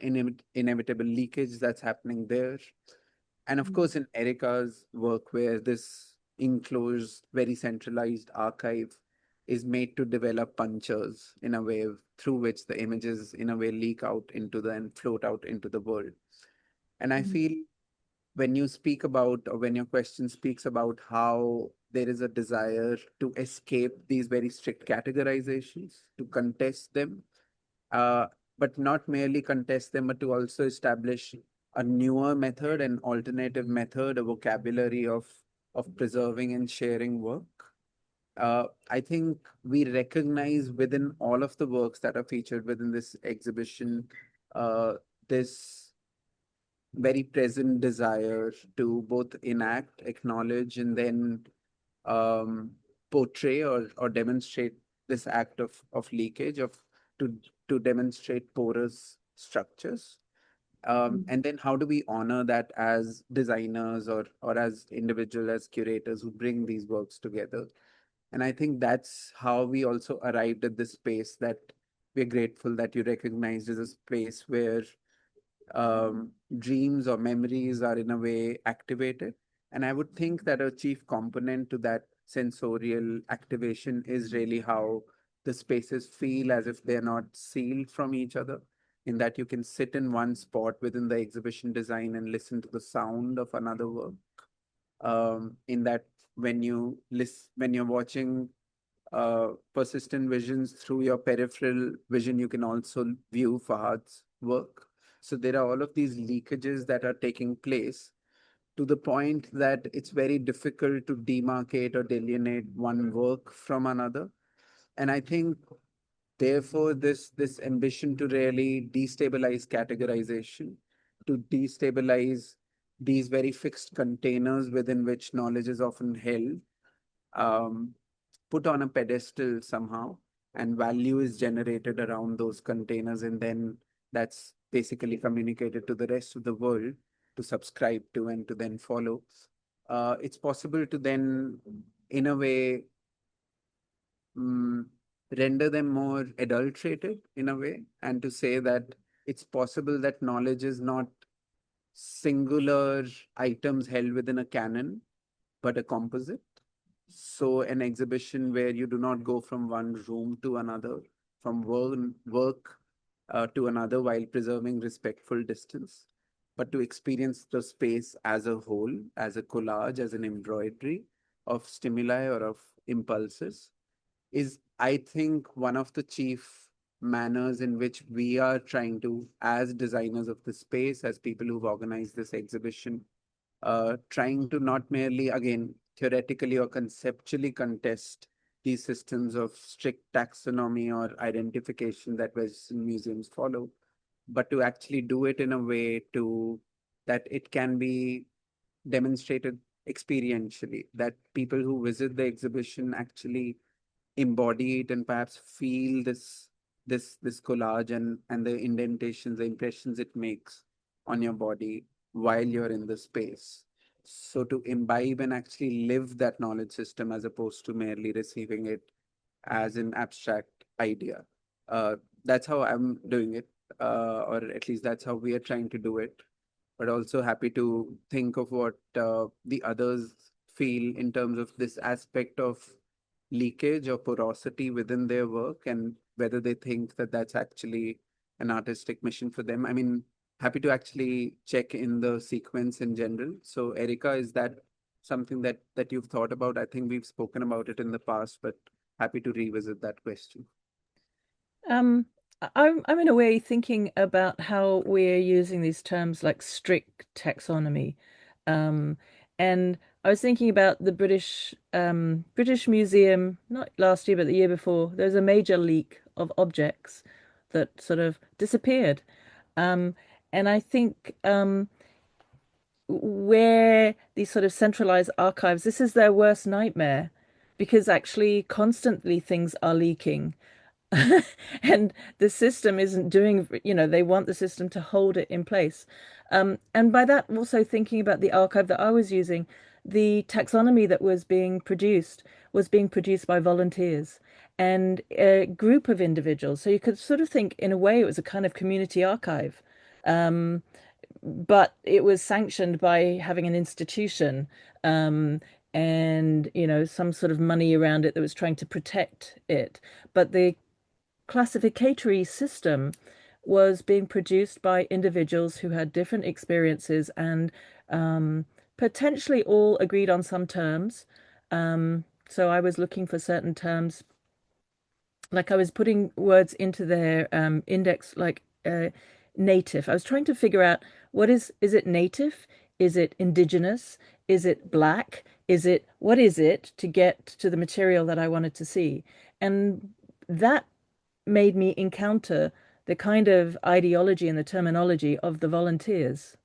inevitable leakage that's happening there. And of course, in Erika's work, where this enclosed, very centralized archive is made to develop punctures in a way through which the images, in a way, leak out into and float out into the world. And I feel when you speak about, or when your question speaks about how there is a desire to escape these very strict categorizations, to contest them, uh, but not merely contest them, but to also establish a newer method, an alternative method, a vocabulary of preserving and sharing work. I think we recognize within all of the works that are featured within this exhibition this very present desire to both enact, acknowledge, and then portray or demonstrate this act of leakage, of to demonstrate porous structures. And then how do we honor that as designers or as individual, as curators who bring these works together? And I think that's how we also arrived at this space that we're grateful that you recognized as a space where dreams or memories are in a way activated. And I would think that a chief component to that sensorial activation is really how the spaces feel as if they're not sealed from each other, in that you can sit in one spot within the exhibition design and listen to the sound of another work. In that when you're watching persistent visions through your peripheral vision, you can also view Fahad's work. So there are all of these leakages that are taking place to the point that it's very difficult to demarcate or delineate one work from another. And I think, therefore, this ambition to really destabilize categorization, to destabilize these very fixed containers within which knowledge is often held, um, put on a pedestal somehow, and value is generated around those containers, and then that's basically communicated to the rest of the world to subscribe to and to then follow. It's possible to then, in a way, render them more adulterated in a way, and to say that it's possible that knowledge is not singular items held within a canon, but a composite. So an exhibition where you do not go from one room to another, from work to another while preserving respectful distance, but to experience the space as a whole, as a collage, as an embroidery of stimuli or of impulses, is, I think, one of the chief manners in which we are trying to, as designers of the space, as people who've organized this exhibition, trying to not merely, again, theoretically or conceptually contest these systems of strict taxonomy or identification that Western museums follow, but to actually do it in a way that it can be demonstrated experientially, that people who visit the exhibition actually embody it and perhaps feel this collage and the indentations, the impressions it makes on your body while you're in the space. So to imbibe and actually live that knowledge system as opposed to merely receiving it as an abstract idea. That's how I'm doing it, or at least that's how we are trying to do it. But also happy to think of what the others feel in terms of this aspect of leakage or porosity within their work, and whether they think that that's actually an artistic mission for them. I mean, happy to actually check in the sequence in general. So, Erika, is that something that you've thought about? I think we've spoken about it in the past, but happy to revisit that question. I'm in a way thinking about how we're using these terms like strict taxonomy. And I was thinking about the British Museum, not last year, but the year before. There's a major leak of objects that sort of disappeared. And I think where these sort of centralized archives, this is their worst nightmare, because actually constantly things are leaking. And the system isn't doing, they want the system to hold it in place. And by that, I'm also thinking about the archive that I was using. The taxonomy that was being produced by volunteers and a group of individuals. So you could sort of think, in a way, it was a kind of community archive. But it was sanctioned by having an institution, and some sort of money around it that was trying to protect it. But the classificatory system was being produced by individuals who had different experiences and potentially all agreed on some terms. So I was looking for certain terms, like I was putting words into their index, like native. I was trying to figure out is it native? Is it indigenous? Is it black? What is it, to get to the material that I wanted to see? And that made me encounter the kind of ideology and the terminology of the volunteers.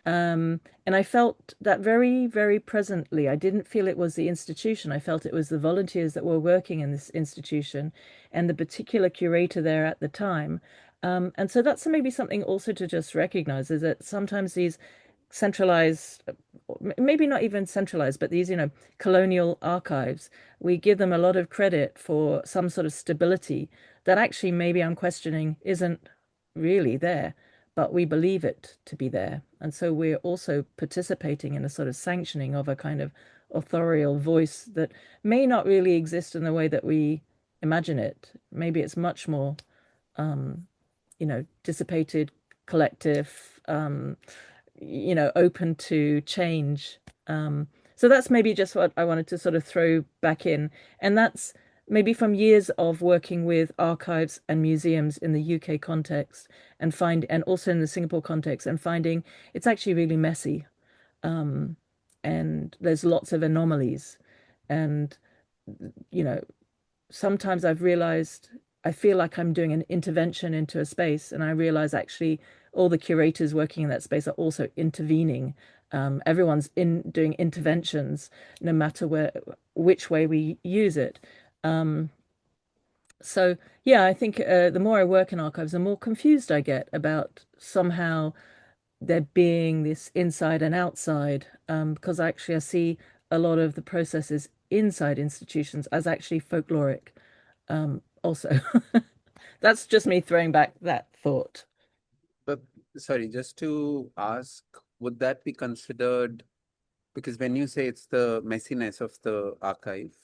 And I felt that very, very presently. I didn't feel it was the institution. I felt it was the volunteers that were working in this institution and the particular curator there at the time. And so that's maybe something also to just recognize, is that sometimes these centralized, maybe not even centralized, but these, colonial archives, we give them a lot of credit for some sort of stability that actually maybe I'm questioning isn't really there, but we believe it to be there. And so we're also participating in a sort of sanctioning of a kind of authorial voice that may not really exist in the way that we imagine it. Maybe it's much more, dissipated, collective, open to change. So that's maybe just what I wanted to sort of throw back in. And that's maybe from years of working with archives and museums in the UK context and also in the Singapore context, and finding it's actually really messy. And there's lots of anomalies. And, sometimes I've realized I feel like I'm doing an intervention into a space, and I realize actually all the curators working in that space are also intervening. Everyone's doing interventions, no matter which way we use it. So yeah, I think the more I work in archives, the more confused I get about somehow there being this inside and outside, because actually I see a lot of the processes inside institutions as actually folkloric, also. That's just me throwing back that thought. But sorry, just to ask, would that be considered, because when you say it's the messiness of the archive,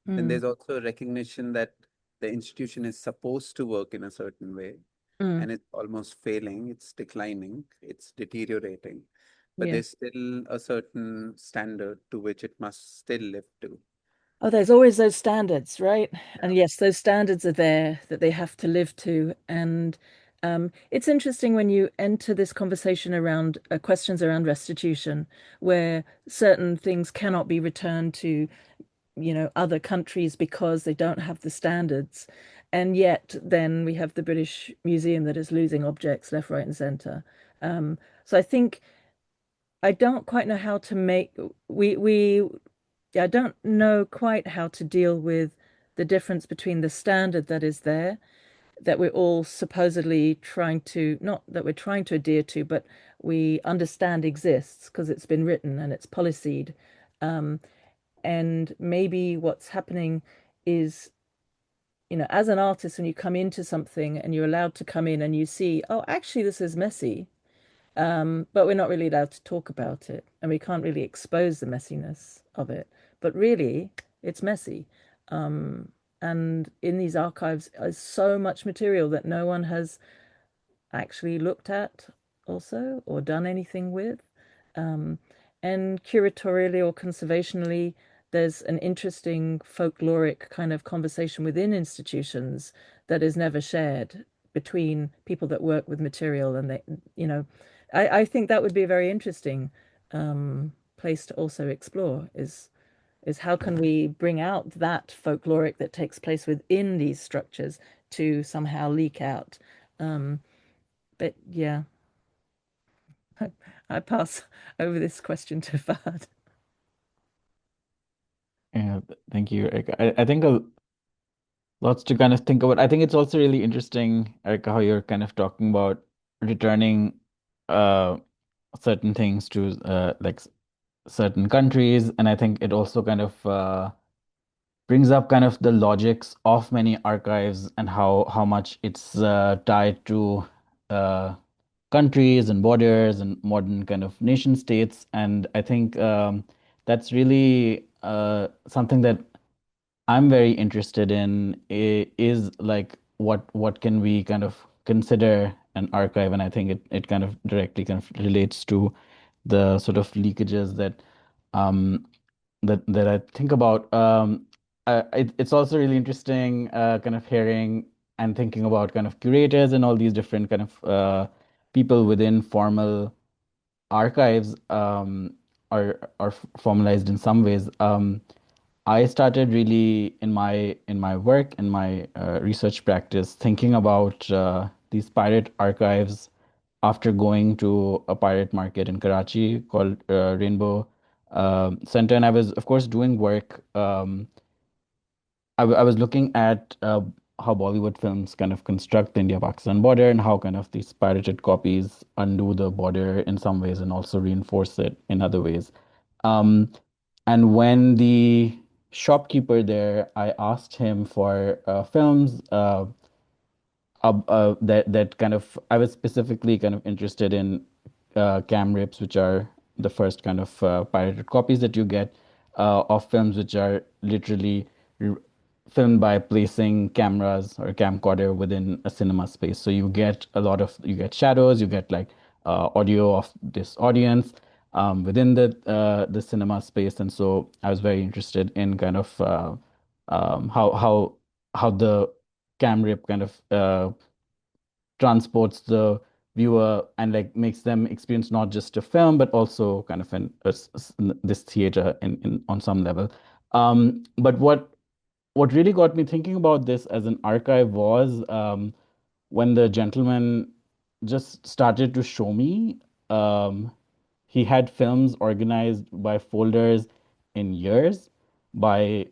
then there's also a recognition that the institution is supposed to work in a certain way, and it's almost failing, it's declining, it's deteriorating. But Yeah. there's still a certain standard to which it must still live to. Oh, there's always those standards, right? And yes, those standards are there that they have to live to. And it's interesting when you enter this conversation around questions around restitution, where certain things cannot be returned to, other countries because they don't have the standards. And yet then we have the British Museum that is losing objects left, right, and center. So I think I don't quite know how to make I don't know quite how to deal with the difference between the standard that is there, that we're all supposedly trying to, not that we're trying to adhere to, but we understand exists because it's been written and it's policied. And maybe what's happening is, as an artist, when you come into something and you're allowed to come in and you see, oh, actually, this is messy. But we're not really allowed to talk about it, and we can't really expose the messiness of it. But really, it's messy. And in these archives is so much material that no one has actually looked at also or done anything with. And curatorially or conservationally, there's an interesting folkloric kind of conversation within institutions that is never shared between people that work with material. And I think that would be a very interesting place to also explore, is how can we bring out that folkloric that takes place within these structures to somehow leak out. But yeah, I pass over this question to Fahad. Yeah, thank you, Erika. I think lots to kind of think about. I think it's also really interesting, Erika, how you're kind of talking about returning uh, certain things to like certain countries, and I think it also kind of brings up kind of the logics of many archives and how much it's tied to uh, countries and borders and modern kind of nation states. And I think that's really something that I'm very interested in is like what can we kind of consider an archive, and I think it kind of directly kind of relates to the sort of leakages um, that I think about. It's also really interesting kind of hearing and thinking about kind of curators and all these different kind of people within formal archives are formalized in some ways. I started really in my work in my research practice thinking about these pirate archives after going to a pirate market in Karachi called Rainbow Center, and I was of course doing work. I was looking at how Bollywood films kind of construct the India-Pakistan border and how kind of these pirated copies undo the border in some ways and also reinforce it in other ways. Um, and when the shopkeeper there, I asked him for films that kind of I was specifically kind of interested in cam rips, which are the first kind of pirated copies that you get of films which are literally r filmed by placing cameras or camcorder within a cinema space. So you get a lot of you get shadows, you get like audio of this audience within the cinema space, and so I was very interested in kind of how the cam rip kind of transports the viewer and like makes them experience not just a film but also kind of this theater in on some level. But what really got me thinking about this as an archive was when the gentleman just started to show me. Um, he had films organized by folders in years by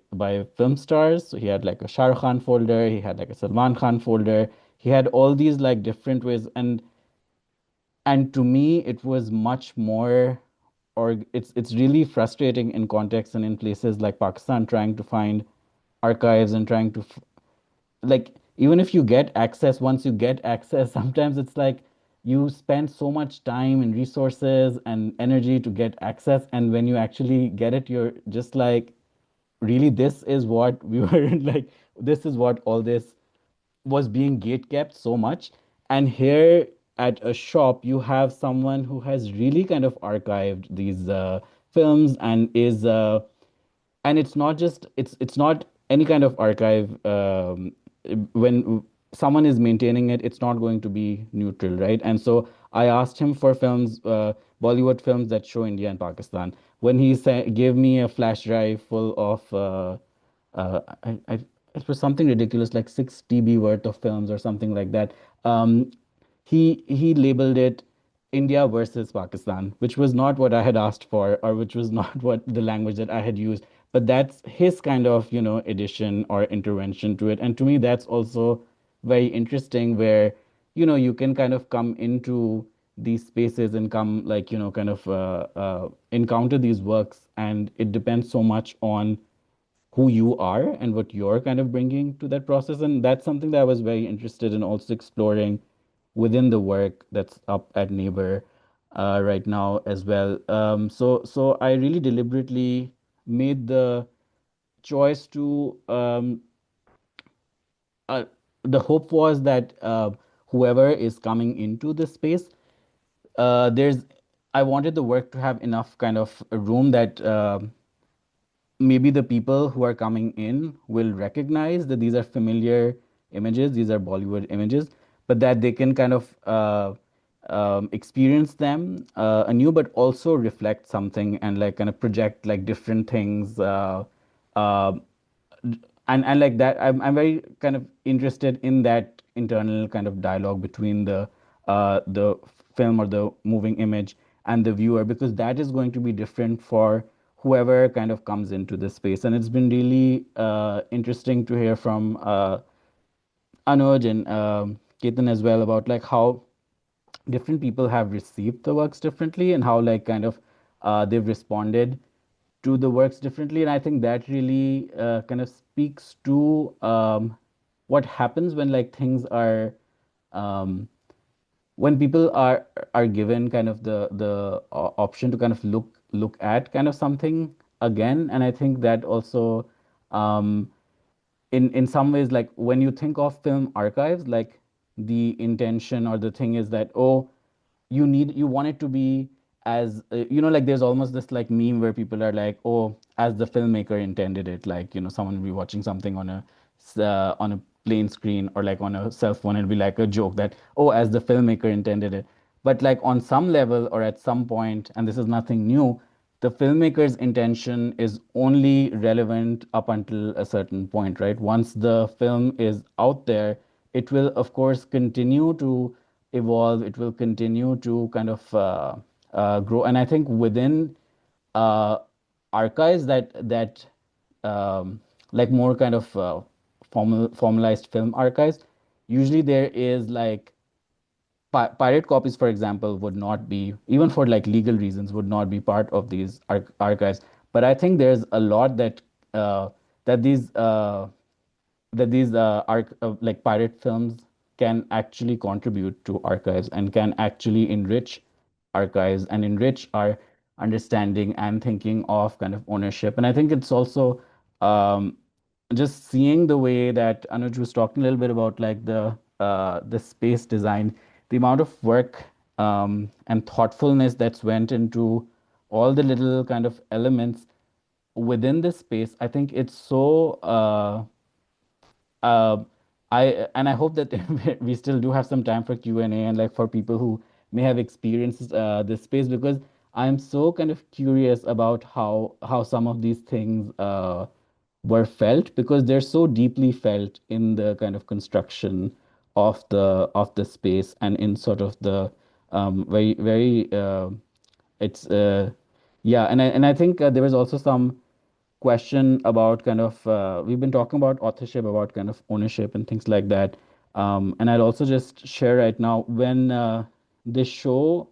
film stars. So he had like a Shah Rukh Khan folder, he had like a Salman Khan folder. He had all these like different ways, and to me it was much more, or it's really frustrating in context and in places like Pakistan trying to find archives and trying to like even if you get access, once you get access, sometimes it's like you spend so much time and resources and energy to get access, and when you actually get it, you're just like, really, this is what we were like, this is what all this was being gate kept so much. And here at a shop, you have someone who has really kind of archived these films and it's not just it's not any kind of archive. When someone is maintaining it, it's not going to be neutral, right? And so I asked him for films, Bollywood films that show India and Pakistan. When he gave me a flash drive full of it was something ridiculous like 6 TB worth of films or something like that. um, he labeled it India versus Pakistan, which was not what I had asked for, or which was not what the language that I had used. But that's his kind of, addition or intervention to it. And to me, that's also very interesting, where, you can kind of come into these spaces and come like, kind of encounter these works, and it depends so much on who you are and what you're kind of bringing to that process. And that's something that I was very interested in also exploring within the work that's up at Neighbor right now as well. So I really deliberately made the choice to uh, the hope was that whoever is coming into this space, there's I wanted the work to have enough kind of a room that maybe the people who are coming in will recognize that these are familiar images, these are Bollywood images, but that they can kind of experience them anew, but also reflect something and like kind of project like different things. Uh, and like that, I'm very kind of interested in that internal kind of dialogue between the film or the moving image and the viewer, because that is going to be different for whoever kind of comes into this space. And it's been really interesting to hear from Anuj and Ketan as well about like how different people have received the works differently and how like kind of they've responded to the works differently. And I think that really kind of speaks to what happens when like things are um, when people are given kind of the option to kind of look at kind of something again. And I think that also um, in some ways, like when you think of film archives, like the intention or the thing is that, oh, you want it to be as like there's almost this like meme where people are like, oh, as the filmmaker intended it, like someone will be watching something on a plain screen or like on a cell phone, it'll be like a joke that, oh, as the filmmaker intended it. But like on some level or at some point, and this is nothing new, the filmmaker's intention is only relevant up until a certain point, right? Once the film is out there, it will, of course, continue to evolve. It will continue to kind of grow. And I think within uh, archives that like more kind of formalized film archives, usually there is like pirate copies, for example, would not be, even for like legal reasons, would not be part of these archives. But I think there's a lot that uh, that these like pirate films can actually contribute to archives and can actually enrich archives and enrich our understanding and thinking of kind of ownership. And I think it's also um, just seeing the way that Anuj was talking a little bit about like the space design, the amount of work and thoughtfulness that's went into all the little kind of elements within this space. I think it's so uh, I hope that we still do have some time for Q&A and like for people who may have experienced this space, because I'm so kind of curious about how some of these things were felt, because they're so deeply felt in the kind of construction of the space and in sort of the very it's yeah. And I think there was also some question about kind of we've been talking about authorship, about kind of ownership and things like that. And I'll also just share right now, when this show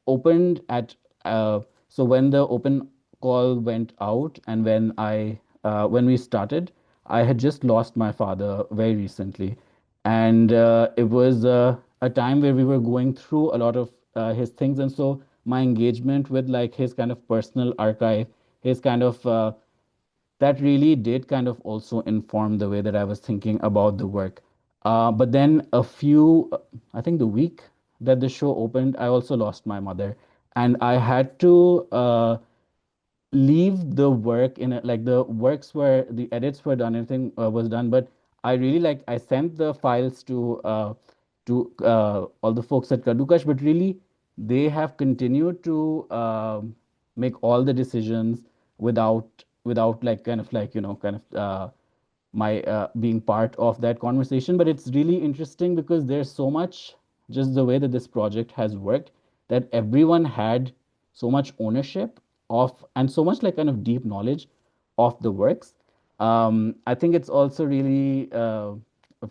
opened at so when the open call went out and when we started, I had just lost my father very recently. And it was a time where we were going through a lot of his things. And so my engagement with like his kind of personal archive, his kind of that really did kind of also inform the way that I was thinking about the work. But then I think the week that the show opened, I also lost my mother, and I had to leave the work in it. Like the works were, the edits were done, everything was done, but I really like I sent the files to all the folks at Kadukash, but really they have continued to make all the decisions without like kind of like kind of my being part of that conversation. But it's really interesting because there's so much, just the way that this project has worked, that everyone had so much ownership of and so much like kind of deep knowledge of the works. I think it's also really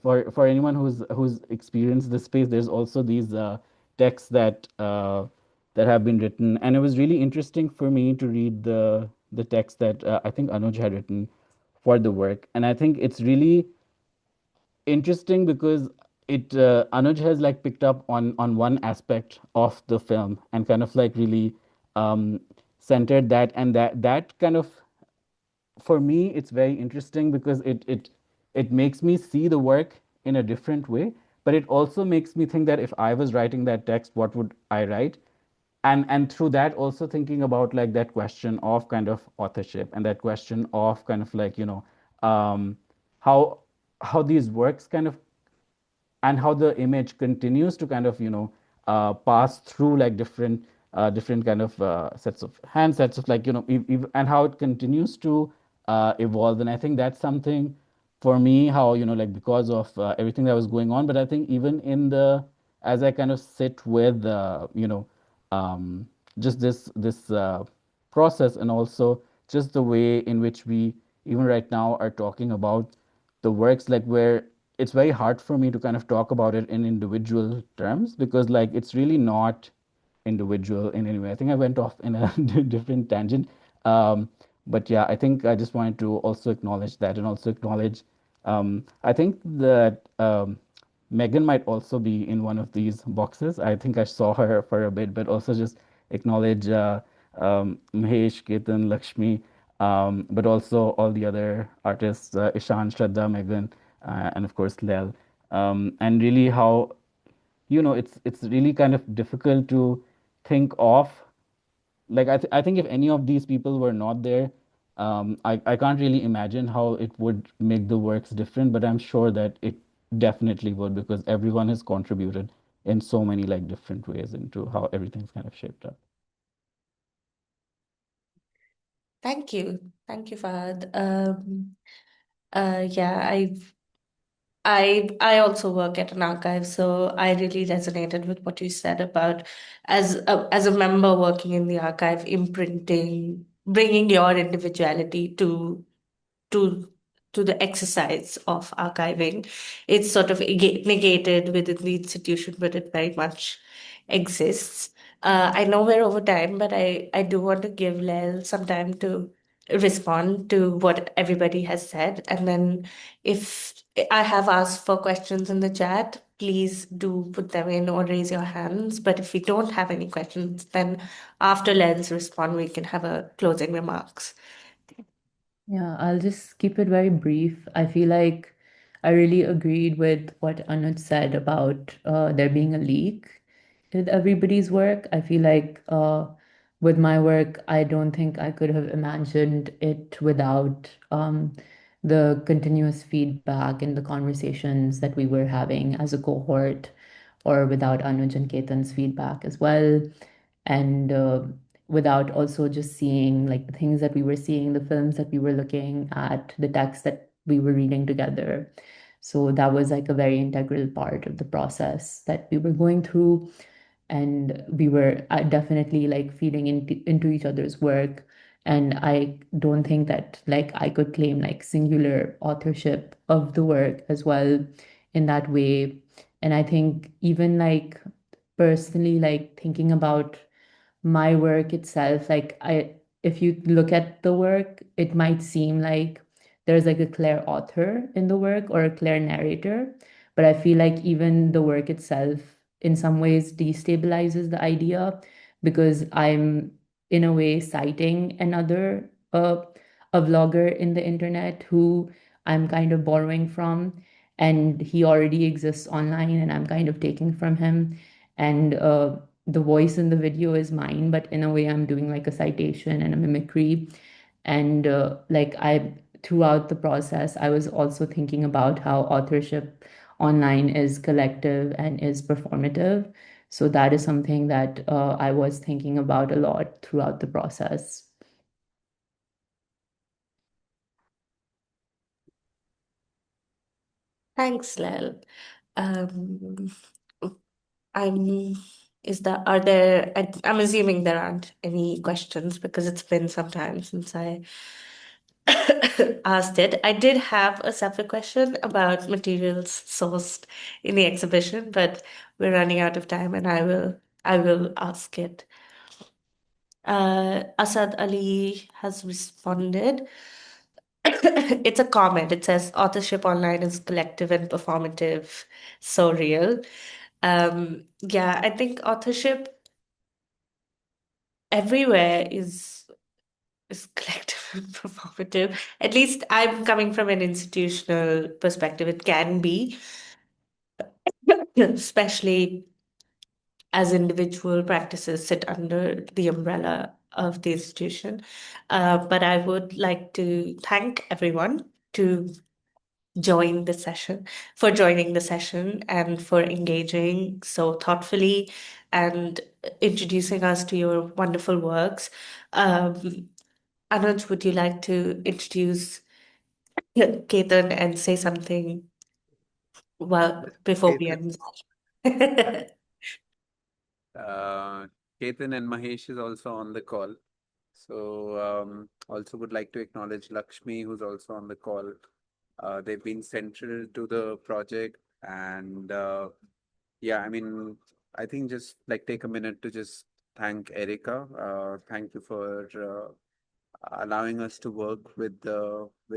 for anyone who's experienced the space. There's also these texts that have been written, and it was really interesting for me to read the text that I think Anuj had written for the work. And I think it's really interesting because it Anuj has like picked up on one aspect of the film and kind of like really um, centered that, and that kind of, for me it's very interesting because it makes me see the work in a different way, but it also makes me think that if I was writing that text, what would I write? And through that also thinking about like that question of kind of authorship and that question of kind of like um, how how these works kind of, and how the image continues to kind of pass through like different kind of sets of hands, sets of like and how it continues to evolve. And I think that's something for me, how like because of everything that was going on. But I think even in the, as I kind of sit with just this process, and also just the way in which we even right now are talking about the works, like where it's very hard for me to kind of talk about it in individual terms, because like it's really not individual in any way. I think I went off in a different tangent. But yeah, I think I just wanted to also acknowledge that, and also acknowledge I think that Megan might also be in one of these boxes. I think I saw her for a bit, but also just acknowledge Mahesh, Ketan, Lakshmi, but also all the other artists, Ishan, Shraddha, Megan, and of course Lel. And really how, it's really kind of difficult to think of, like I think if any of these people were not there, I can't really imagine how it would make the works different, but I'm sure that it definitely would, because everyone has contributed in so many like different ways into how everything's kind of shaped up. Thank you. Thank you, Fahad. Yeah, I also work at an archive, so I really resonated with what you said about as a member working in the archive, imprinting, bringing your individuality to to the exercise of archiving. It's sort of negated within the institution, but it very much exists. I know we're over time, but I do want to give Layl some time to respond to what everybody has said. And then if I have asked for questions in the chat, please do put them in or raise your hands. But if we don't have any questions, then after Layl's response, we can have a closing remarks. Yeah, I'll just keep it very brief. I feel like I really agreed with what Anuj said about there being a leak with everybody's work. I feel like with my work, I don't think I could have imagined it without the continuous feedback and the conversations that we were having as a cohort, or without Anuj and Ketan's feedback as well. And without also just seeing like the things that we were seeing, the films that we were looking at, the text that we were reading together. So that was like a very integral part of the process that we were going through. And we were definitely like feeding into each other's work. And I don't think that like I could claim like singular authorship of the work as well in that way. And I think even like personally, like thinking about my work itself, like if you look at the work, it might seem like there's like a clear author in the work or a clear narrator, but I feel like even the work itself in some ways destabilizes the idea, because I'm in a way citing another a vlogger in the internet who I'm kind of borrowing from, and he already exists online and I'm kind of taking from him. And the voice in the video is mine, but in a way I'm doing like a citation and a mimicry. And like I throughout the process, I was also thinking about how authorship online is collective and is performative. So that is something that I was thinking about a lot throughout the process. Thanks, Layl. Um, I'm are there, I'm assuming there aren't any questions because it's been some time since I asked it. I did have a separate question about materials sourced in the exhibition, but we're running out of time and I will ask it. Asad Ali has responded. It's a comment. It says authorship online is collective and performative, so real. Yeah, I think authorship everywhere is collective and performative. At least I'm coming from an institutional perspective. It can be, especially as individual practices sit under the umbrella of the institution. But I would like to thank everyone to join the session, for joining the session and for engaging so thoughtfully and introducing us to your wonderful works. Anuj, would you like to introduce Ketan and say something before we Ketan, end the session? Ketan and Mahesh is also on the call. So also would like to acknowledge Lakshmi, who's also on the call. They've been central to the project, and yeah, I mean, I think just like take a minute to just thank Erika. Thank you for allowing us to work with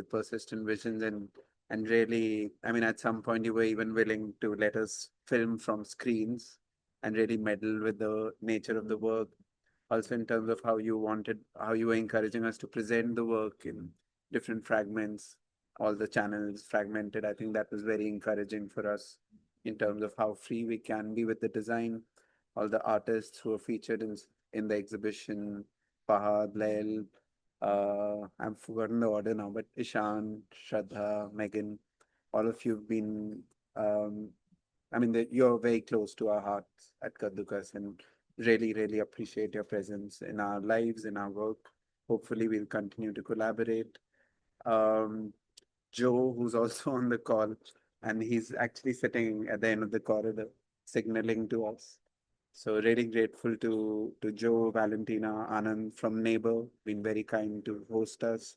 persistent visions, and really, I mean, at some point you were even willing to let us film from screens and really meddle with the nature of the work. Also, in terms of how you were encouraging us to present the work in different fragments, all the channels fragmented. I think that was very encouraging for us in terms of how free we can be with the design. All the artists who are featured in the exhibition, Fahad, Layl, I've forgotten the order now, but Ishan, Shraddha, Megan, all of you've been, I mean, you're very close to our hearts at Kaddukas, and really, really appreciate your presence in our lives, in our work. Hopefully, we'll continue to collaborate. Um, Joe, who's also on the call, and he's actually sitting at the end of the corridor, signaling to us. So really grateful to Joe, Valentina, Anand from Neighbor, been very kind to host us.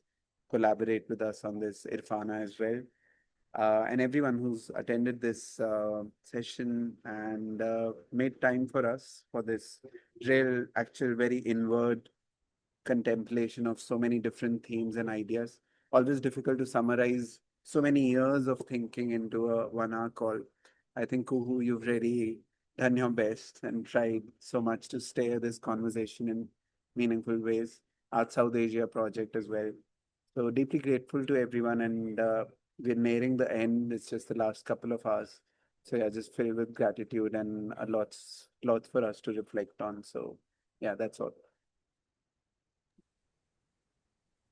collaborate with us on this, Irfana as well, and everyone who's attended this session and made time for us for this real, actual, very inward contemplation of so many different themes and ideas. Always difficult to summarize so many years of thinking into a 1 hour call. I think, Kuhu, you've really done your best and tried so much to steer this conversation in meaningful ways. Art South Asia project as well. So deeply grateful to everyone, and we're nearing the end. It's just the last couple of hours. So yeah, just filled with gratitude and lots for us to reflect on. So yeah, that's all.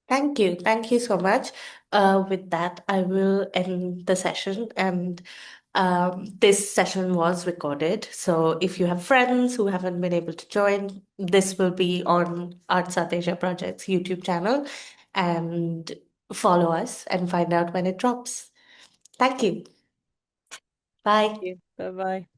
Thank you. Thank you so much. With that, I will end the session. And this session was recorded. So if you have friends who haven't been able to join, this will be on Art South Asia Project's YouTube channel. And follow us and find out when it drops. Thank you. Bye. Thank you. Bye-bye.